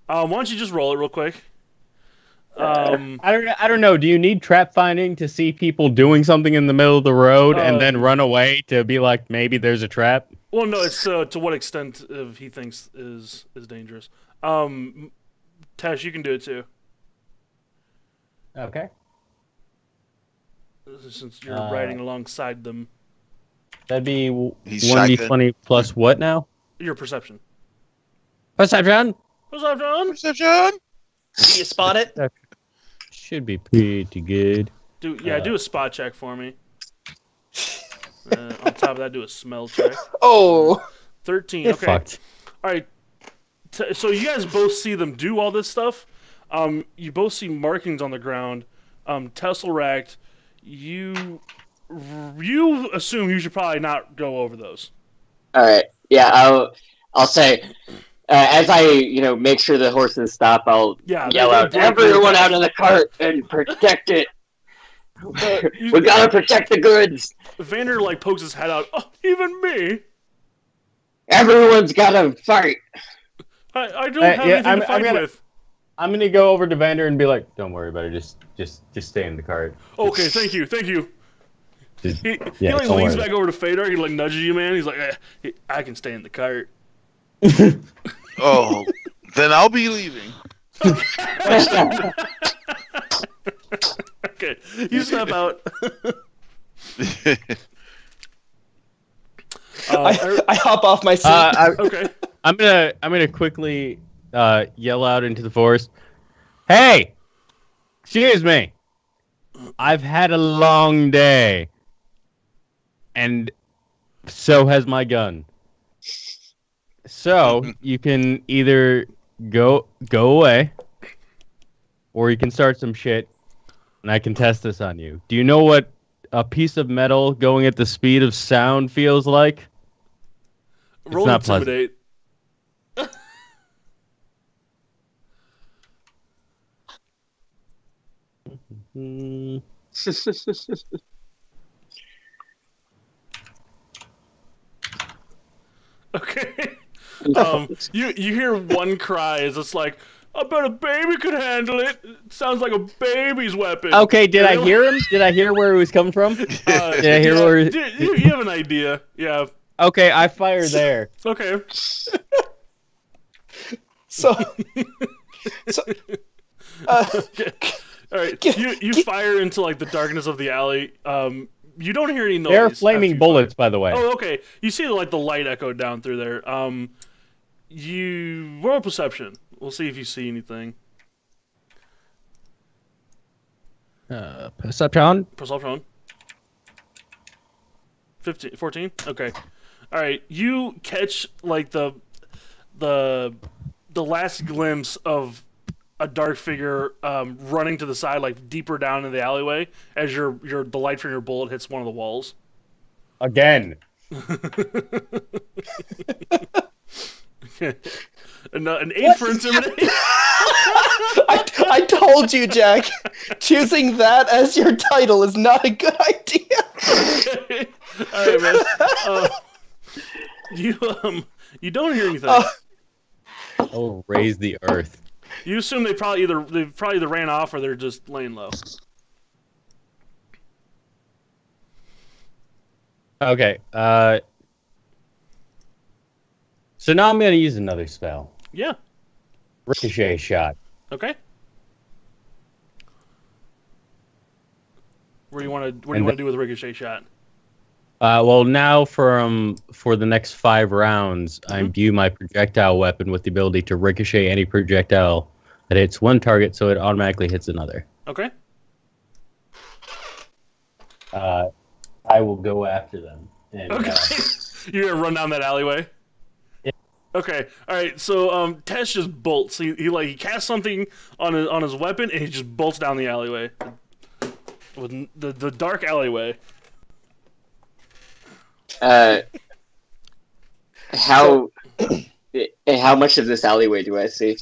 Why don't you just roll it real quick? I don't know. Do you need trap finding to see people doing something in the middle of the road and then run away to be like maybe there's a trap? Well, no. It's to what extent if he thinks is dangerous. Tash, you can do it too. Okay. Since you're riding alongside them. That'd be 1d20 plus what now? Your perception. Perception. Perception. Do you spot it? Should be pretty good. Do a spot check for me. On top of that, do a smell check. Oh. 13. Get okay. fucked. All right. So you guys both see them do all this stuff. You both see markings on the ground. Tesselract, you assume you should probably not go over those. All right. Yeah, I'll say as I make sure the horses stop. I'll yell out, "Everyone out of the cart and protect it! We gotta protect the goods." Vander pokes his head out. Oh, even me. Everyone's gotta fight. I don't have anything to fight with. I'm gonna go over to Vander and be like, "Don't worry about it. Just stay in the cart." Okay, thank you. He don't leans worry. back over to Fedor. He nudges you, man. He's like, I can stay in the cart. Oh, then I'll be leaving. Okay, you step out. I hop off my seat. Okay. I'm gonna quickly yell out into the forest. Hey, excuse me. I've had a long day, and so has my gun. So you can either go away, or you can start some shit, and I can test this on you. Do you know what a piece of metal going at the speed of sound feels like? Roll not pleasant. intimidate. Mm, Okay. You hear one cry as it's like, I bet a baby could handle it. It sounds like a baby's weapon. Okay, did I And hear him? Did I hear where he was coming from? Did I hear yeah, where? you have an idea. Yeah. Okay, I fire there. Okay. So, Okay. All right. You fire into like the darkness of the alley. You don't hear any noise. They're after flaming you bullets, fire. by the way. Oh, okay. You see like the light echo down through there. You roll perception. We'll see if you see anything. Perception. Perception. 14? Okay. All right. You catch like the last glimpse of a dark figure running to the side, like deeper down in the alleyway, as the light from your bullet hits one of the walls. Again. An 8 for intimidation. I told you, Jack. Choosing that as your title is not a good idea. Okay. All right, man. You don't hear anything. Oh, raise the earth. You assume they probably either ran off or they're just laying low. Okay. So now I'm gonna use another spell. Yeah. Ricochet shot. Okay. What do you want to do with a ricochet shot? Well, now for the next 5 rounds, I imbue my projectile weapon with the ability to ricochet any projectile that hits one target, so it automatically hits another. Okay. I will go after them. And, Okay. You're gonna run down that alleyway. Yeah. Okay. All right. So Tesh just bolts. He casts something on his weapon and he just bolts down the alleyway. With the dark alleyway. How much of this alleyway do I see?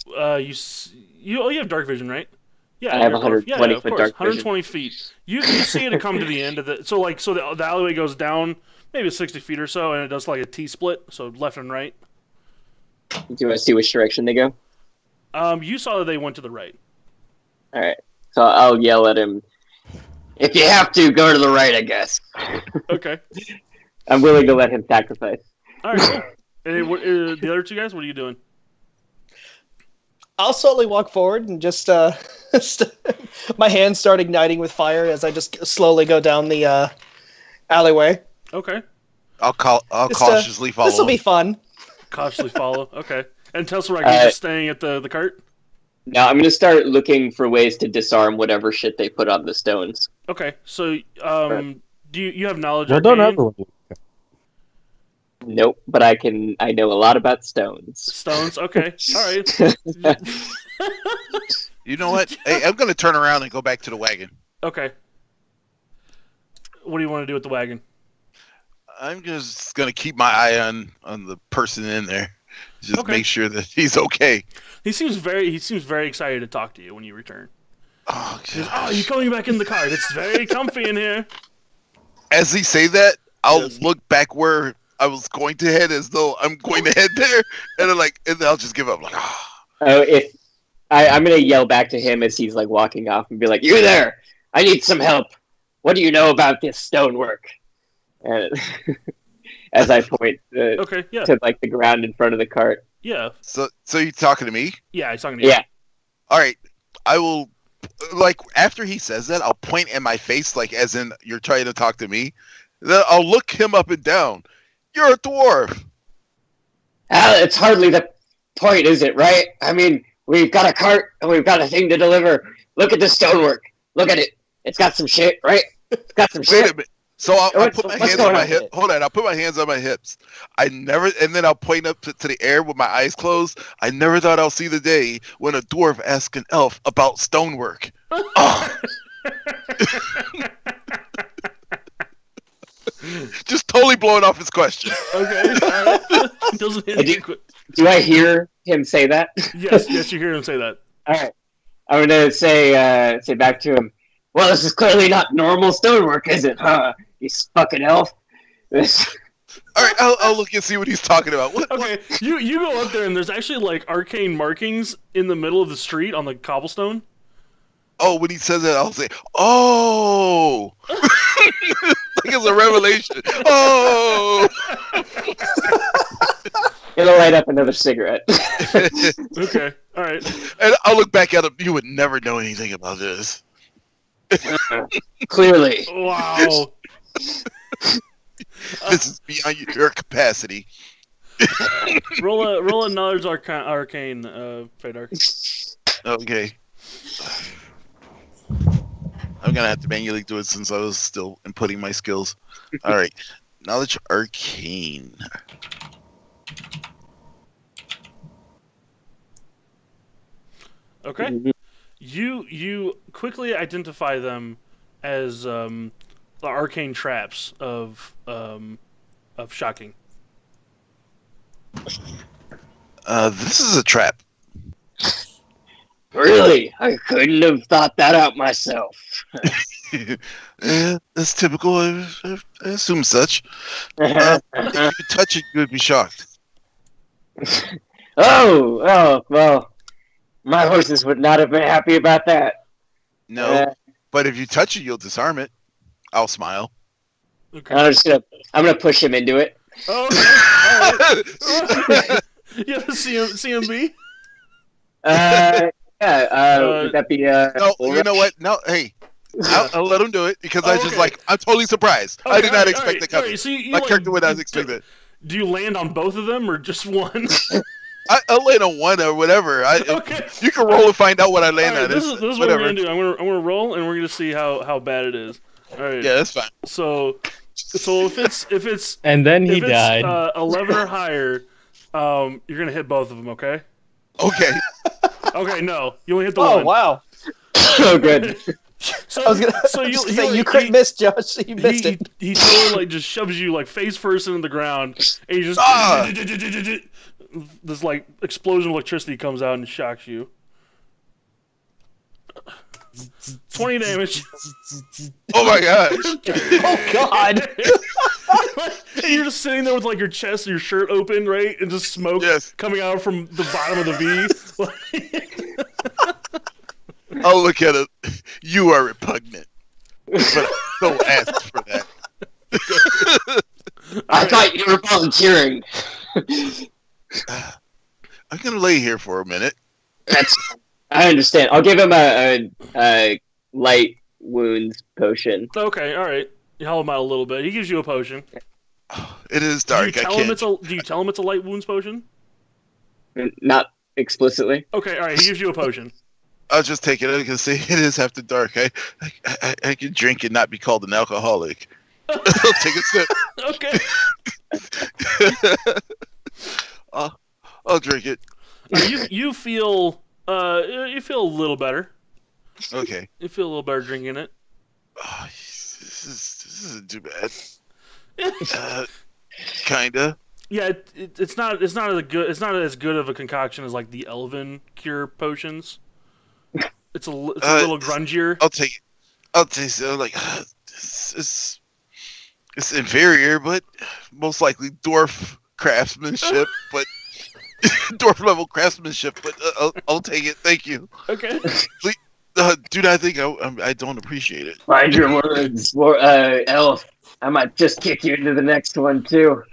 You have dark vision, right? Yeah, I have you're a dwarf. 120 of foot course, dark vision. 120 feet. You see it come to the end of the the alleyway goes down maybe 60 feet or so, and it does like a T split, so left and right. Do I see which direction they go? You saw that they went to the right. All right. So I'll yell at him. If you have to, go to the right, I guess. Okay. I'm willing to let him sacrifice. All right. Cool. And the other two guys, what are you doing? I'll slowly walk forward and just my hands start igniting with fire as I just slowly go down the alleyway. Okay. I'll cautiously follow. This will be fun. Cautiously follow. Okay. And Tesseract, you just staying at the cart? Now I'm gonna start looking for ways to disarm whatever shit they put on the stones. Okay. So, do you have knowledge? Well, don't arcane? everyone. Nope, but I know a lot about stones. Stones. Okay. All right. You know what? Hey, I'm gonna turn around and go back to the wagon. Okay. What do you want to do with the wagon? I'm just gonna keep my eye on the person in there. Just Okay. make sure that he's okay. He seems very excited to talk to you when you return. Oh, He goes, "Oh, you're coming back in the car. It's very comfy in here." As he say that, I'll Yes. look back where I was going to head, as though I'm going to head there, and then I'll just give up. Like, Oh, if I'm gonna yell back to him as he's like walking off and be like, "You there? I need some help. What do you know about this stonework?" And as I point Okay. Yeah. to like the ground in front of the cart. Yeah. So you talking to me? Yeah. He's talking to you. Yeah. All right. I will, like, after he says that, I'll point at my face, like, as in you're trying to talk to me. Then I'll look him up and down. You're a dwarf. It's hardly the point, is it? Right? I mean, we've got a cart and we've got a thing to deliver. Look at the stonework. Look at it. It's got some shit, right? It's got some Wait shit. a minute. So I'll put my What's hands going on my on hip. with it? Hold on. I'll put my hands on my hips. And then I'll point up to the air with my eyes closed. I never thought I'll see the day when a dwarf asks an elf about stonework. Oh. Just totally blowing off his question. Okay. All right. Doesn't hit Do I hear him say that? Yes, you hear him say that. All right. I'm gonna say back to him. Well, this is clearly not normal stonework, is it? Huh? You fucking elf. All right, I'll look and see what he's talking about. Okay, you go up there and there's actually like arcane markings in the middle of the street on the cobblestone. Oh, when he says that, I'll say, "Oh!" Like it's a revelation. Oh! It'll light up another cigarette. Okay, all right. And I'll look back at him. You would never know anything about this. Clearly. Wow. This is beyond your capacity. Roll another arcane, Fedar. Okay. I'm gonna have to manually do it since I was still inputting my skills. All right, knowledge arcane. Okay. Mhm. You quickly identify them as the arcane traps of shocking. This is a trap. Really? I couldn't have thought that out myself. That's typical. I assume such. If you touch it, you would be shocked. Oh, well, my horses would not have been happy about that. No, but if you touch it, you'll disarm it. I'll smile. Okay. I'm gonna push him into it. Oh, okay. All right. Yeah, CMB. Would that be No, you know what? No, hey, I'll let him do it because I was just like, I'm totally surprised. I did not expect it coming. So you My like, character would not expect it. Do you land on both of them or just one? I'll land on one or whatever. Okay. You can roll and find out what I land All right, on. this is what we're gonna do. I'm gonna roll and we're gonna see how bad it is. All right. Yeah, that's fine. So if it's And then he if it's, died. 11 or higher, you're gonna hit both of them. Okay. Okay. Okay. No, you only hit the Oh one. wow! oh good? So, I was gonna so you say you crit missed, Josh. You missed it. He totally like just shoves you like face first into the ground, and you just this like explosion of electricity comes out and shocks you. 20 damage. Oh my gosh. Oh God! And you're just sitting there with like your chest and your shirt open, right, and just smoke Yes. coming out from the bottom of the V. I'll look at it. You are repugnant. But I don't ask for that. I thought you were volunteering. I'm gonna lay here for a minute. I understand. I'll give him a light wounds potion. Okay, all right. You help him out a little bit. He gives you a potion. It is dark. Do you tell him it's a light wounds potion? Not explicitly. Okay, all right. He gives you a potion. I'll just take it. I can say it is after dark. I can drink and not be called an alcoholic. I'll take a sip. Okay. I'll drink it. You feel a little better. Okay. You feel a little better drinking it. Oh, this isn't too bad. Kinda. Yeah, it's not as good of a concoction as like the Elven cure potions. It's a little grungier. I'll take it. I'll taste it. I'm like, it's inferior, but most likely dwarf craftsmanship. But dwarf level craftsmanship. But I'll take it. Thank you. Okay. Do not think I don't appreciate it. Mind your words, elf. I might just kick you into the next one too.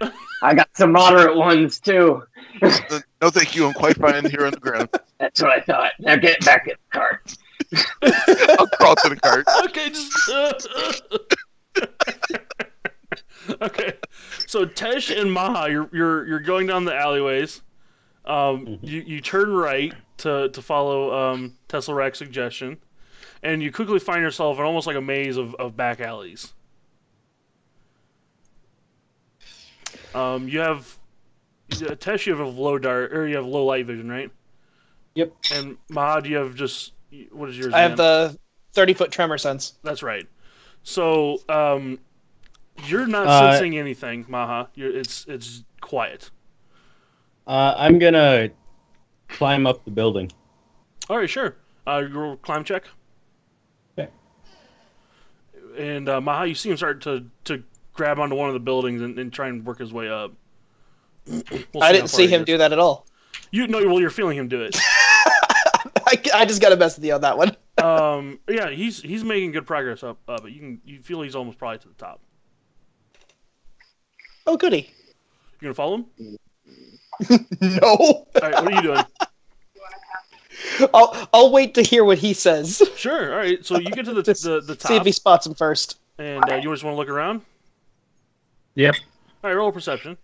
I got some moderate ones too. No, thank you. I'm quite fine here on the ground. That's what I thought. Now get back in the cart. I'll crawl to the cart. Okay, okay. So Tesh and Maha, you're going down the alleyways. You turn right to follow Tesserakt's suggestion, and you quickly find yourself in almost like a maze of back alleys. You have Tesh, you have low light vision, right? Yep. And Maha, you have just what is yours? I have the 30-foot tremor sense. That's right. So You're not sensing anything, Maha. It's quiet. I'm gonna climb up the building. All right, sure. Roll a climb check. Okay. And Maha, you see him start to grab onto one of the buildings and try and work his way up. I didn't see him do that at all. Well, you're feeling him do it. I just got to mess with you on that one. Yeah, he's making good progress up, but you feel he's almost probably to the top. Oh, goody. You gonna follow him? No. All right, what are you doing? I'll wait to hear what he says. Sure. All right. So you get to the top. See if he spots him first. And you just want to look around? Yep. All right. Roll a perception.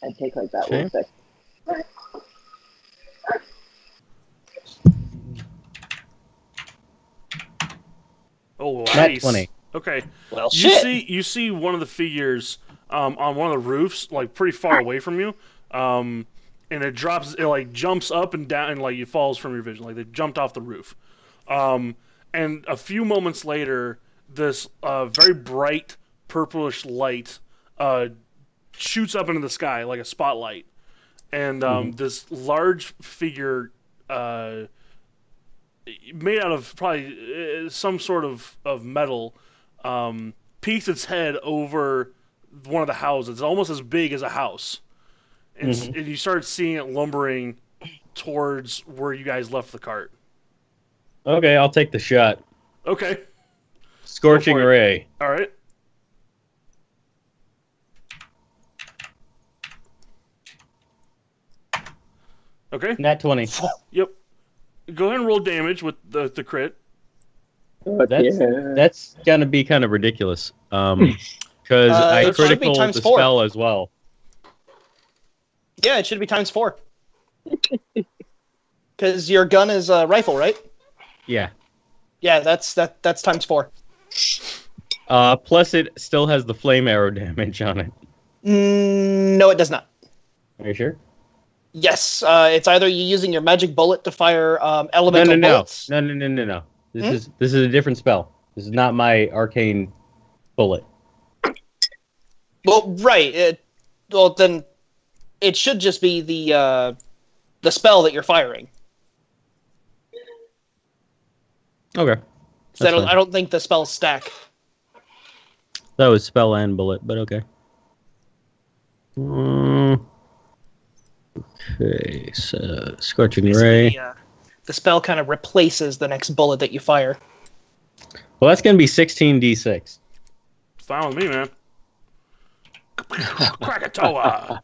I'd take like that Okay. 1 sec. Oh, Nat nice. 20. Okay. Well, You see one of the figures on one of the roofs, like pretty far away from you, and it jumps up and down, and like it falls from your vision, like they jumped off the roof. And a few moments later, this very bright purplish light shoots up into the sky like a spotlight, and this large figure made out of probably some sort of metal peeks its head over one of the houses. It's almost as big as a house. And you start seeing it lumbering towards where you guys left the cart. Okay, I'll take the shot. Okay. Scorching ray. All right. Okay. Nat 20. Yep. Go ahead and roll damage with the crit. That's gonna be kind of ridiculous. Because I it should be critical times the 4. spell as well. Yeah, it should be times 4. Because your gun is a rifle, right? Yeah. Yeah, that's times 4. Plus, it still has the flame arrow damage on it. No, it does not. Are you sure? Yes, it's either you using your magic bullet to fire elemental bullets. No. This is a different spell. This is not my arcane bullet. Well, right. Then it should just be the spell that you're firing. Okay. So I don't think the spells stack. That was spell and bullet, but okay. Okay, so Scorching Ray. The spell kind of replaces the next bullet that you fire. Well, that's going to be 16d6. Fine with me, man. Krakatoa.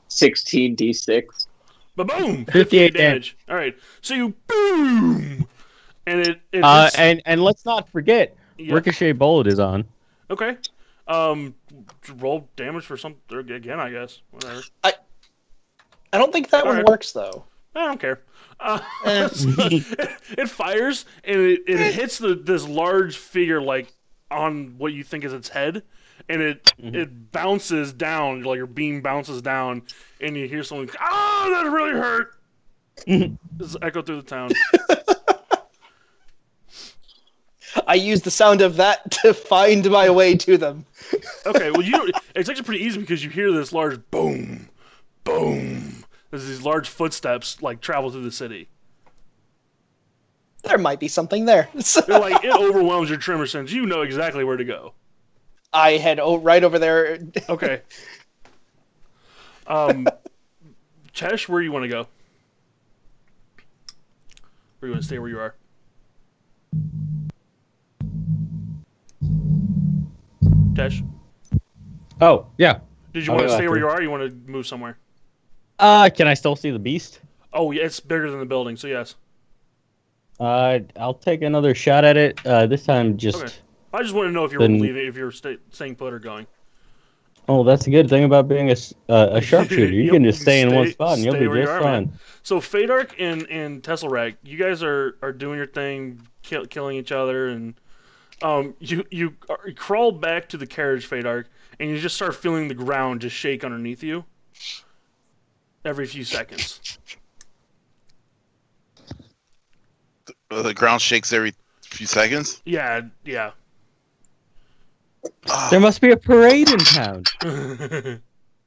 16d6. Ba-boom! 58 damage. All right. So you boom! And it and let's not forget, Ricochet Bullet is on. Okay. Roll damage for some again, I guess. Whatever. I don't think that one works though. I don't care. It fires and it hits this large figure like on what you think is its head, and it bounces down, like your beam bounces down, and you hear someone, "Oh, that really hurt!" This echo through the town. I use the sound of that to find my way to them. Okay, well, it's actually pretty easy because you hear this large boom, boom. There's these large footsteps like travel through the city. There might be something there. It overwhelms your tremor sense. You know exactly where to go. I head right over there. Okay. Tesh, where you want to go? Or you want to stay where you are? Tesh? Oh, yeah. Did you want to stay where you are, or you want to move somewhere? Can I still see the beast? Oh, yeah, it's bigger than the building, so yes. I'll take another shot at it. This time just... Okay. I just want to know if you're leaving, if you're staying put or going. Oh, that's a good thing about being a sharpshooter. You can just stay in one spot and you'll be just fine. Man. So Fadark and Tesselrag, you guys are doing your thing, killing each other, and you crawl back to the carriage, Fadark, and you just start feeling the ground just shake underneath you every few seconds. The ground shakes every few seconds? Yeah. There must be a parade in town.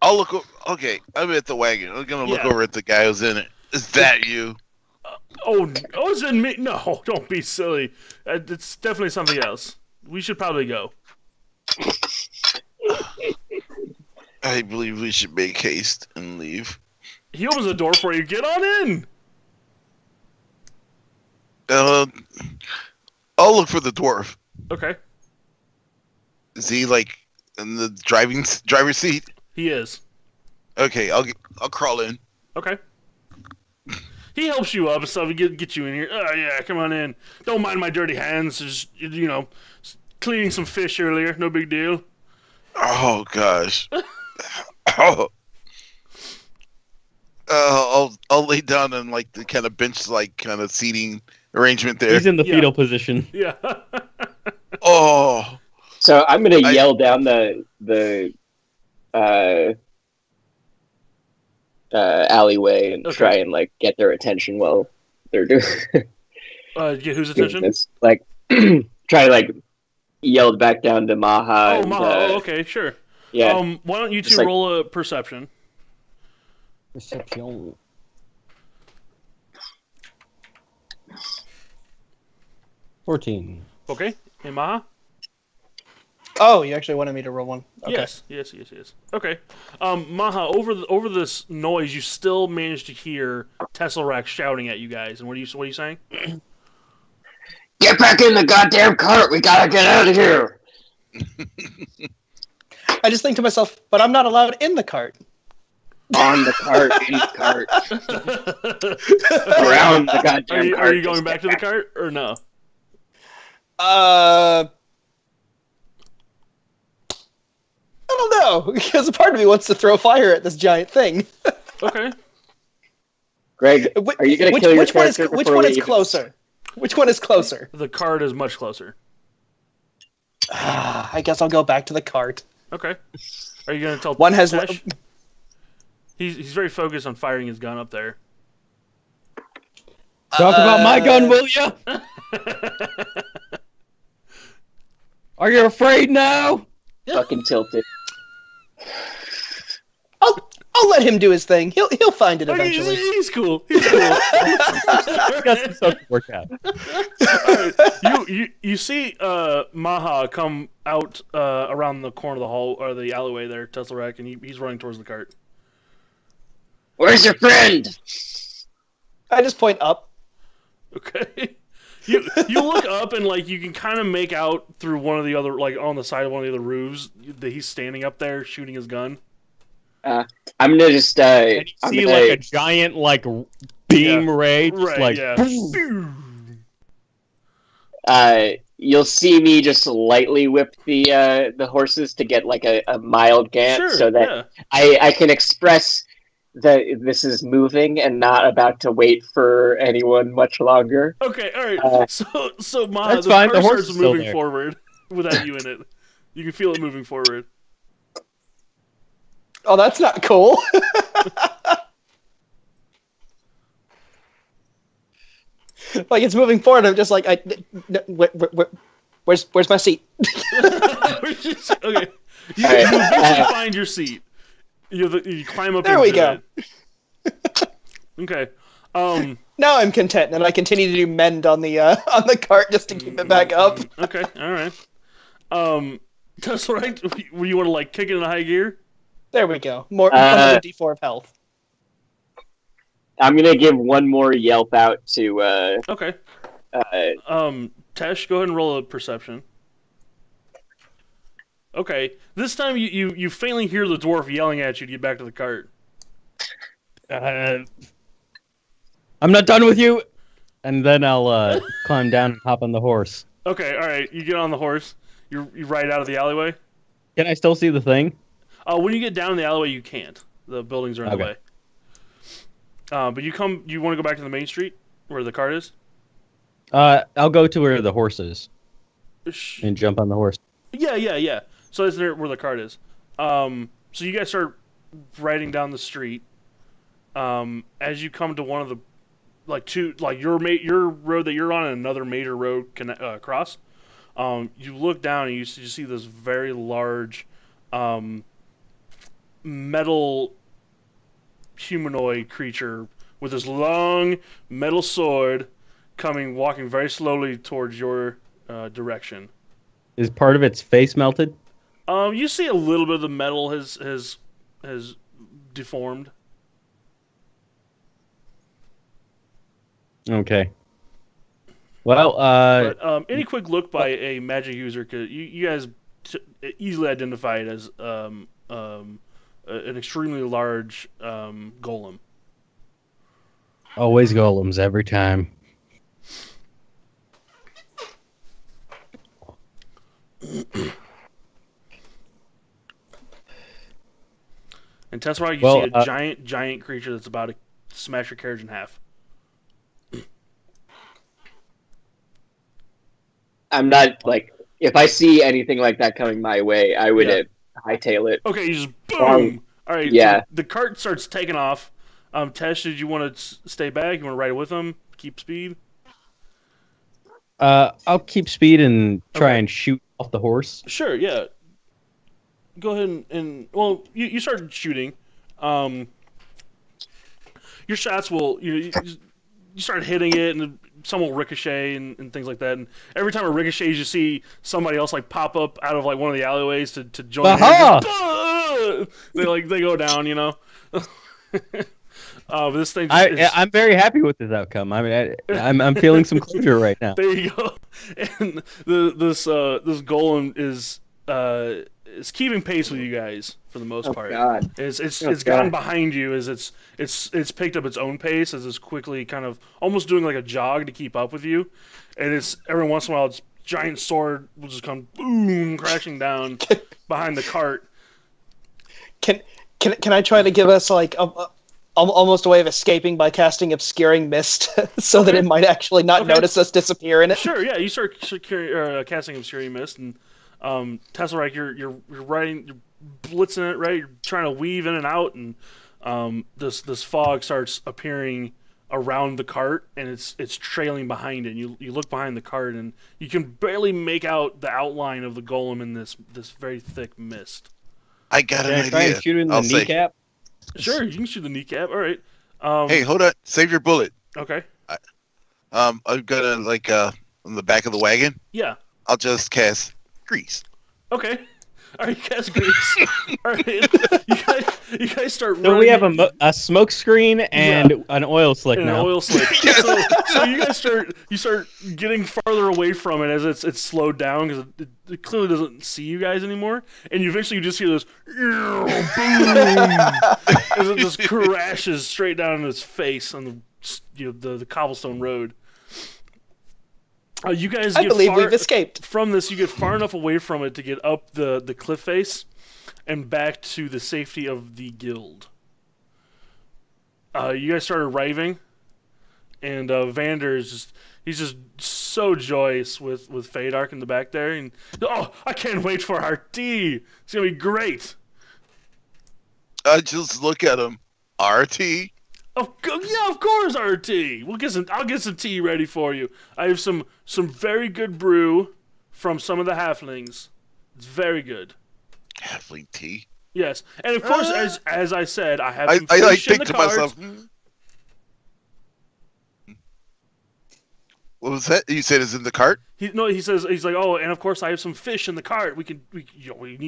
I'll look. Okay, I'm at the wagon. I'm gonna look over at the guy who's in it. Is that you? It's in me. No, don't be silly. It's definitely something else. We should probably go. I believe we should make haste and leave. He opens the door for you. Get on in. I'll look for the dwarf. Okay. Is he like in the driver's seat? He is. Okay, I'll crawl in. Okay. He helps you up and stuff. Get you in here. Oh yeah, come on in. Don't mind my dirty hands. Just cleaning some fish earlier. No big deal. Oh gosh. Oh. I'll lay down on like the kind of bench like kind of seating arrangement there. He's in the fetal position. Yeah. Oh. So I'm gonna yell down the alleyway and try and like get their attention while they're doing. Get whose attention? This. Like try to like yell back down to Maha. Oh, Maha. Okay, sure. Yeah. Why don't you two like, roll a perception? Perception. 14. Okay. Hey, Maha. Oh, you actually wanted me to roll one. Okay. Yes. Okay. Maha, over this noise, you still manage to hear Tesseract shouting at you guys. And what are you saying? Get back in the goddamn cart! We gotta get out of here! I just think to myself, but I'm not allowed in the cart. On the cart, in the cart. Around the goddamn cart. Are you going back to the cart or no? I don't know, because a part of me wants to throw fire at this giant thing. Okay. Greg, are you going to kill your character Which one is closer? Which one is closer? The cart is much closer. I guess I'll go back to the cart. Okay. Are you going to tell one has Tesh? He's very focused on firing his gun up there. Talk about my gun, will ya? Are you afraid now? Fucking tilted. I'll let him do his thing. He'll find it eventually. He's cool. He's cool. Got some stuff to work out. Right. You see Maha come out around the corner of the hall or the alleyway there, Tesseract, and he's running towards the cart. Where's your friend? I just point up. Okay. You look up and like you can kind of make out through one of the other like on the side of one of the other roofs that he's standing up there shooting his gun. I'm gonna just and you see like a giant like beam ray, just right, you'll see me just lightly whip the horses to get like a mild gant, so that I can express that this is moving and not about to wait for anyone much longer. Okay, all right. So Maha, that's the fine. car The horse starts is still moving there. forward without you in it. You can feel it moving forward. Oh, that's not cool. Like it's moving forward. I'm just like, where's my seat? Okay, you eventually find your seat. You climb up. There we go. Okay. Now I'm content, and I continue to do mend on the cart just to keep it back up. Okay. All right. That's right. You want to like kick it in high gear? There we go. More another D4 of health. I'm gonna give one more yelp out to. Okay. Tesh, go ahead and roll a perception. Okay. This time you faintly hear the dwarf yelling at you to get back to the cart. I'm not done with you. And then I'll climb down and hop on the horse. Okay. All right. You get on the horse. You ride out of the alleyway. Can I still see the thing? When you get down in the alleyway, you can't. The buildings are in the way. But you want to go back to the main street where the cart is? I'll go to where the horse is and jump on the horse. Yeah. So that's where the cart is. So you guys start riding down the street. As you come to one of the your road that you're on and another major road cross. You look down and you see this very large metal humanoid creature with this long metal sword walking very slowly towards your direction. Is part of its face melted? You see a little bit of the metal has deformed. Okay. Well, But any quick look by a magic user could you guys easily identify it as an extremely large golem. always golems every time. And Tesseract, you Well, see a giant creature that's about to smash your carriage in half. I'm not like if I see anything like that coming my way, I would hightail it. Okay, you just boom. All right. Yeah. So the cart starts taking off. Tesh, did you want to stay back? You want to ride with him? Keep speed. I'll keep speed and try Okay. and shoot off the horse. Sure. Yeah. Go ahead and well, you start shooting. Your shots will you start hitting it and some will ricochet and things like that. And every time it ricochets, you see somebody else like pop up out of like one of the alleyways to join. Aha! They go down, you know. This thing. I'm very happy with this outcome. I mean, I'm feeling some closure right now. There you go. And this golem is keeping pace with you guys for the most part. God. It's gotten behind you as it's picked up its own pace as it's quickly kind of almost doing like a jog to keep up with you, and it's every once in a while its giant sword will just come boom crashing down behind the cart. Can I try to give us like almost a way of escaping by casting obscuring mist so that it might actually not notice us disappear in it? Sure, yeah. You start casting obscuring mist, and Tesseract, you're riding, you're blitzing it, right? You're trying to weave in and out, and this fog starts appearing around the cart, and it's trailing behind it. And you look behind the cart, and you can barely make out the outline of the golem in this very thick mist. I got Can an I try idea. and shoot it in the I'll say, kneecap? Sure, you can shoot the kneecap. All right. hey, hold on. Save your bullet. Okay. I'm gonna on the back of the wagon. Yeah. I'll just cast grease. Okay. All right, cast grease. All right. You guys start running. So we have a smoke screen and an oil slick and now. an oil slick. So you guys start getting farther away from it as it's slowed down because it clearly doesn't see you guys anymore, and you just hear this boom as it just crashes straight down in its face on the cobblestone road. You guys I get believe far, we've escaped. from this. You get far enough away from it to get up the cliff face and back to the safety of the guild. You guys started arriving, and Vander is just so joyous with Fadark in the back there, and I can't wait for our tea. It's gonna be great. Just look at him. RT. Yeah, of course, RT. I'll get some tea ready for you. I have some very good brew from some of the halflings. It's very good. Halfling tea. Yes, and of course, as I said, I have some I fish in think the to cart. myself. What was that? You said it's in the cart? He says he's like, and of course I have some fish in the cart. We need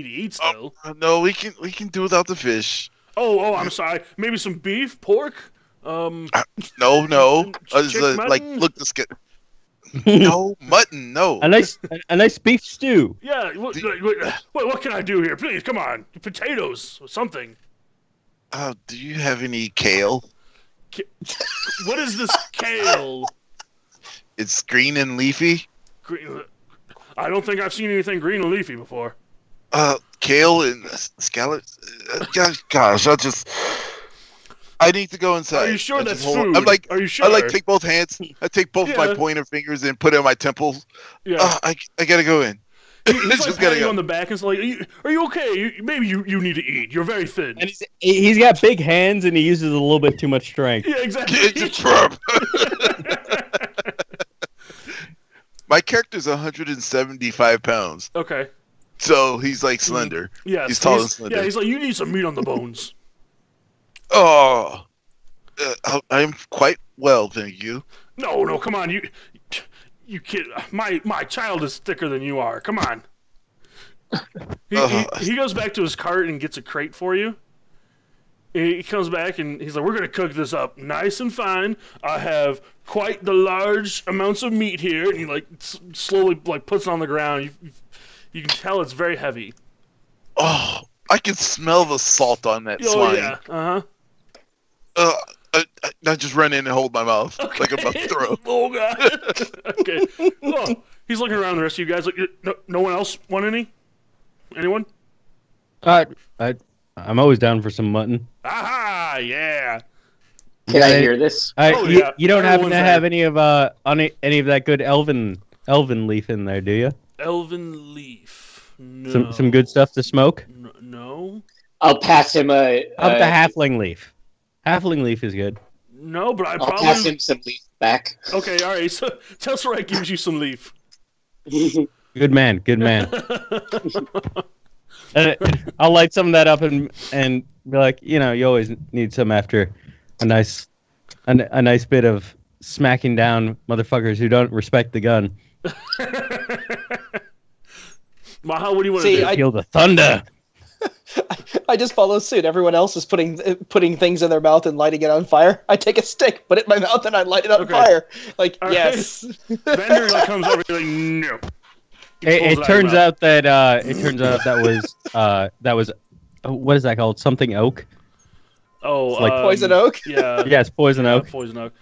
to eat still. No, we can do without the fish. I'm sorry. Maybe some beef, pork. No. Chick Like, mutton? look, this guy. No mutton. No. A nice beef stew. Yeah. What can I do here? Please, come on. Potatoes or something. Do you have any kale? What is this kale? It's green and leafy. Green. I don't think I've seen anything green and leafy before. Kale and scallops. Gosh, I need to go inside. Are you sure that's hold on. food? I'm like, Are you sure? I take both hands. I take both Yeah. my pointer fingers and put it on my temples. Yeah. I gotta go in. He's Just like gotta patting you go. on the back and like, are you okay? Maybe you need to eat. You're very thin. And he's got big hands and he uses a little bit too much strength. Yeah, exactly. It's a trap. My character's 175 pounds, Okay. so he's like slender. Yes. He's tall and slender. Yeah, he's like, you need some meat on the bones. Oh, I'm quite well, thank you. No, come on, you kid. My child is thicker than you are. Come on. He goes back to his cart and gets a crate for you. He comes back and he's like, we're gonna cook this up nice and fine. I have quite the large amounts of meat here, and he like slowly like puts it on the ground. You can tell it's very heavy. Oh, I can smell the salt on that swine. Yeah. I just run in and hold my mouth like I'm about to throw. Oh god. Okay. Oh, he's looking around the rest of you guys. Like, no one else want any? Anyone? I'm always down for some mutton. Aha! Yeah. Can I hear this? You don't happen Everyone's to have any of that good elven leaf in there, do you? Elven leaf. No. Some good stuff to smoke. No. I'll pass him a. How about the halfling leaf? Halfling leaf is good. No, but I'll pass him some leaf back. Okay, all right. So Tesseract gives you some leaf. Good man. I'll light some of that up and be like, you always need some after a nice bit of smacking down motherfuckers who don't respect the gun. Maha, what do you want to do? Feel the thunder. I just follow suit. Everyone else is putting things in their mouth and lighting it on fire. I take a stick, put it in my mouth, and I light it on fire. Like, all yes. Vander like comes over, like, no. It turns out that was what is that called? Something oak. Oh, it's like poison oak. Yeah. Yes, poison oak. Poison oak.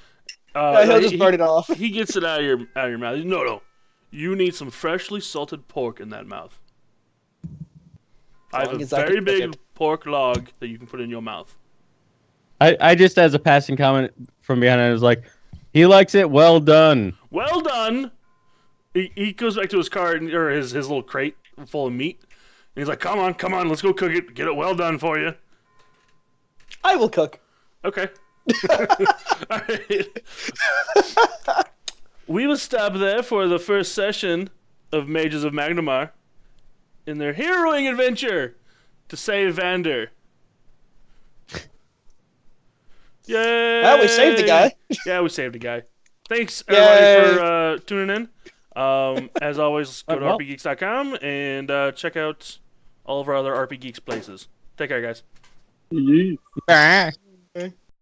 He'll just burn it off. He gets it out of your mouth. No. You need some freshly salted pork in that mouth. I have a very big pork log that you can put in your mouth. I just, as a passing comment from behind, I was like, he likes it well done. Well done. He goes back to his car or his little crate full of meat. And he's like, come on, let's go cook it. Get it well done for you. I will cook. Okay. All right. We will stop there for the first session of Mages of Magnimar in their harrowing adventure to save Vander. Yay! Well, we saved the guy. Yeah, we saved the guy. Thanks, everybody, for tuning in. As always, go to rpgeeks.com and check out all of our other RP Geeks places. Take care, guys. Bye.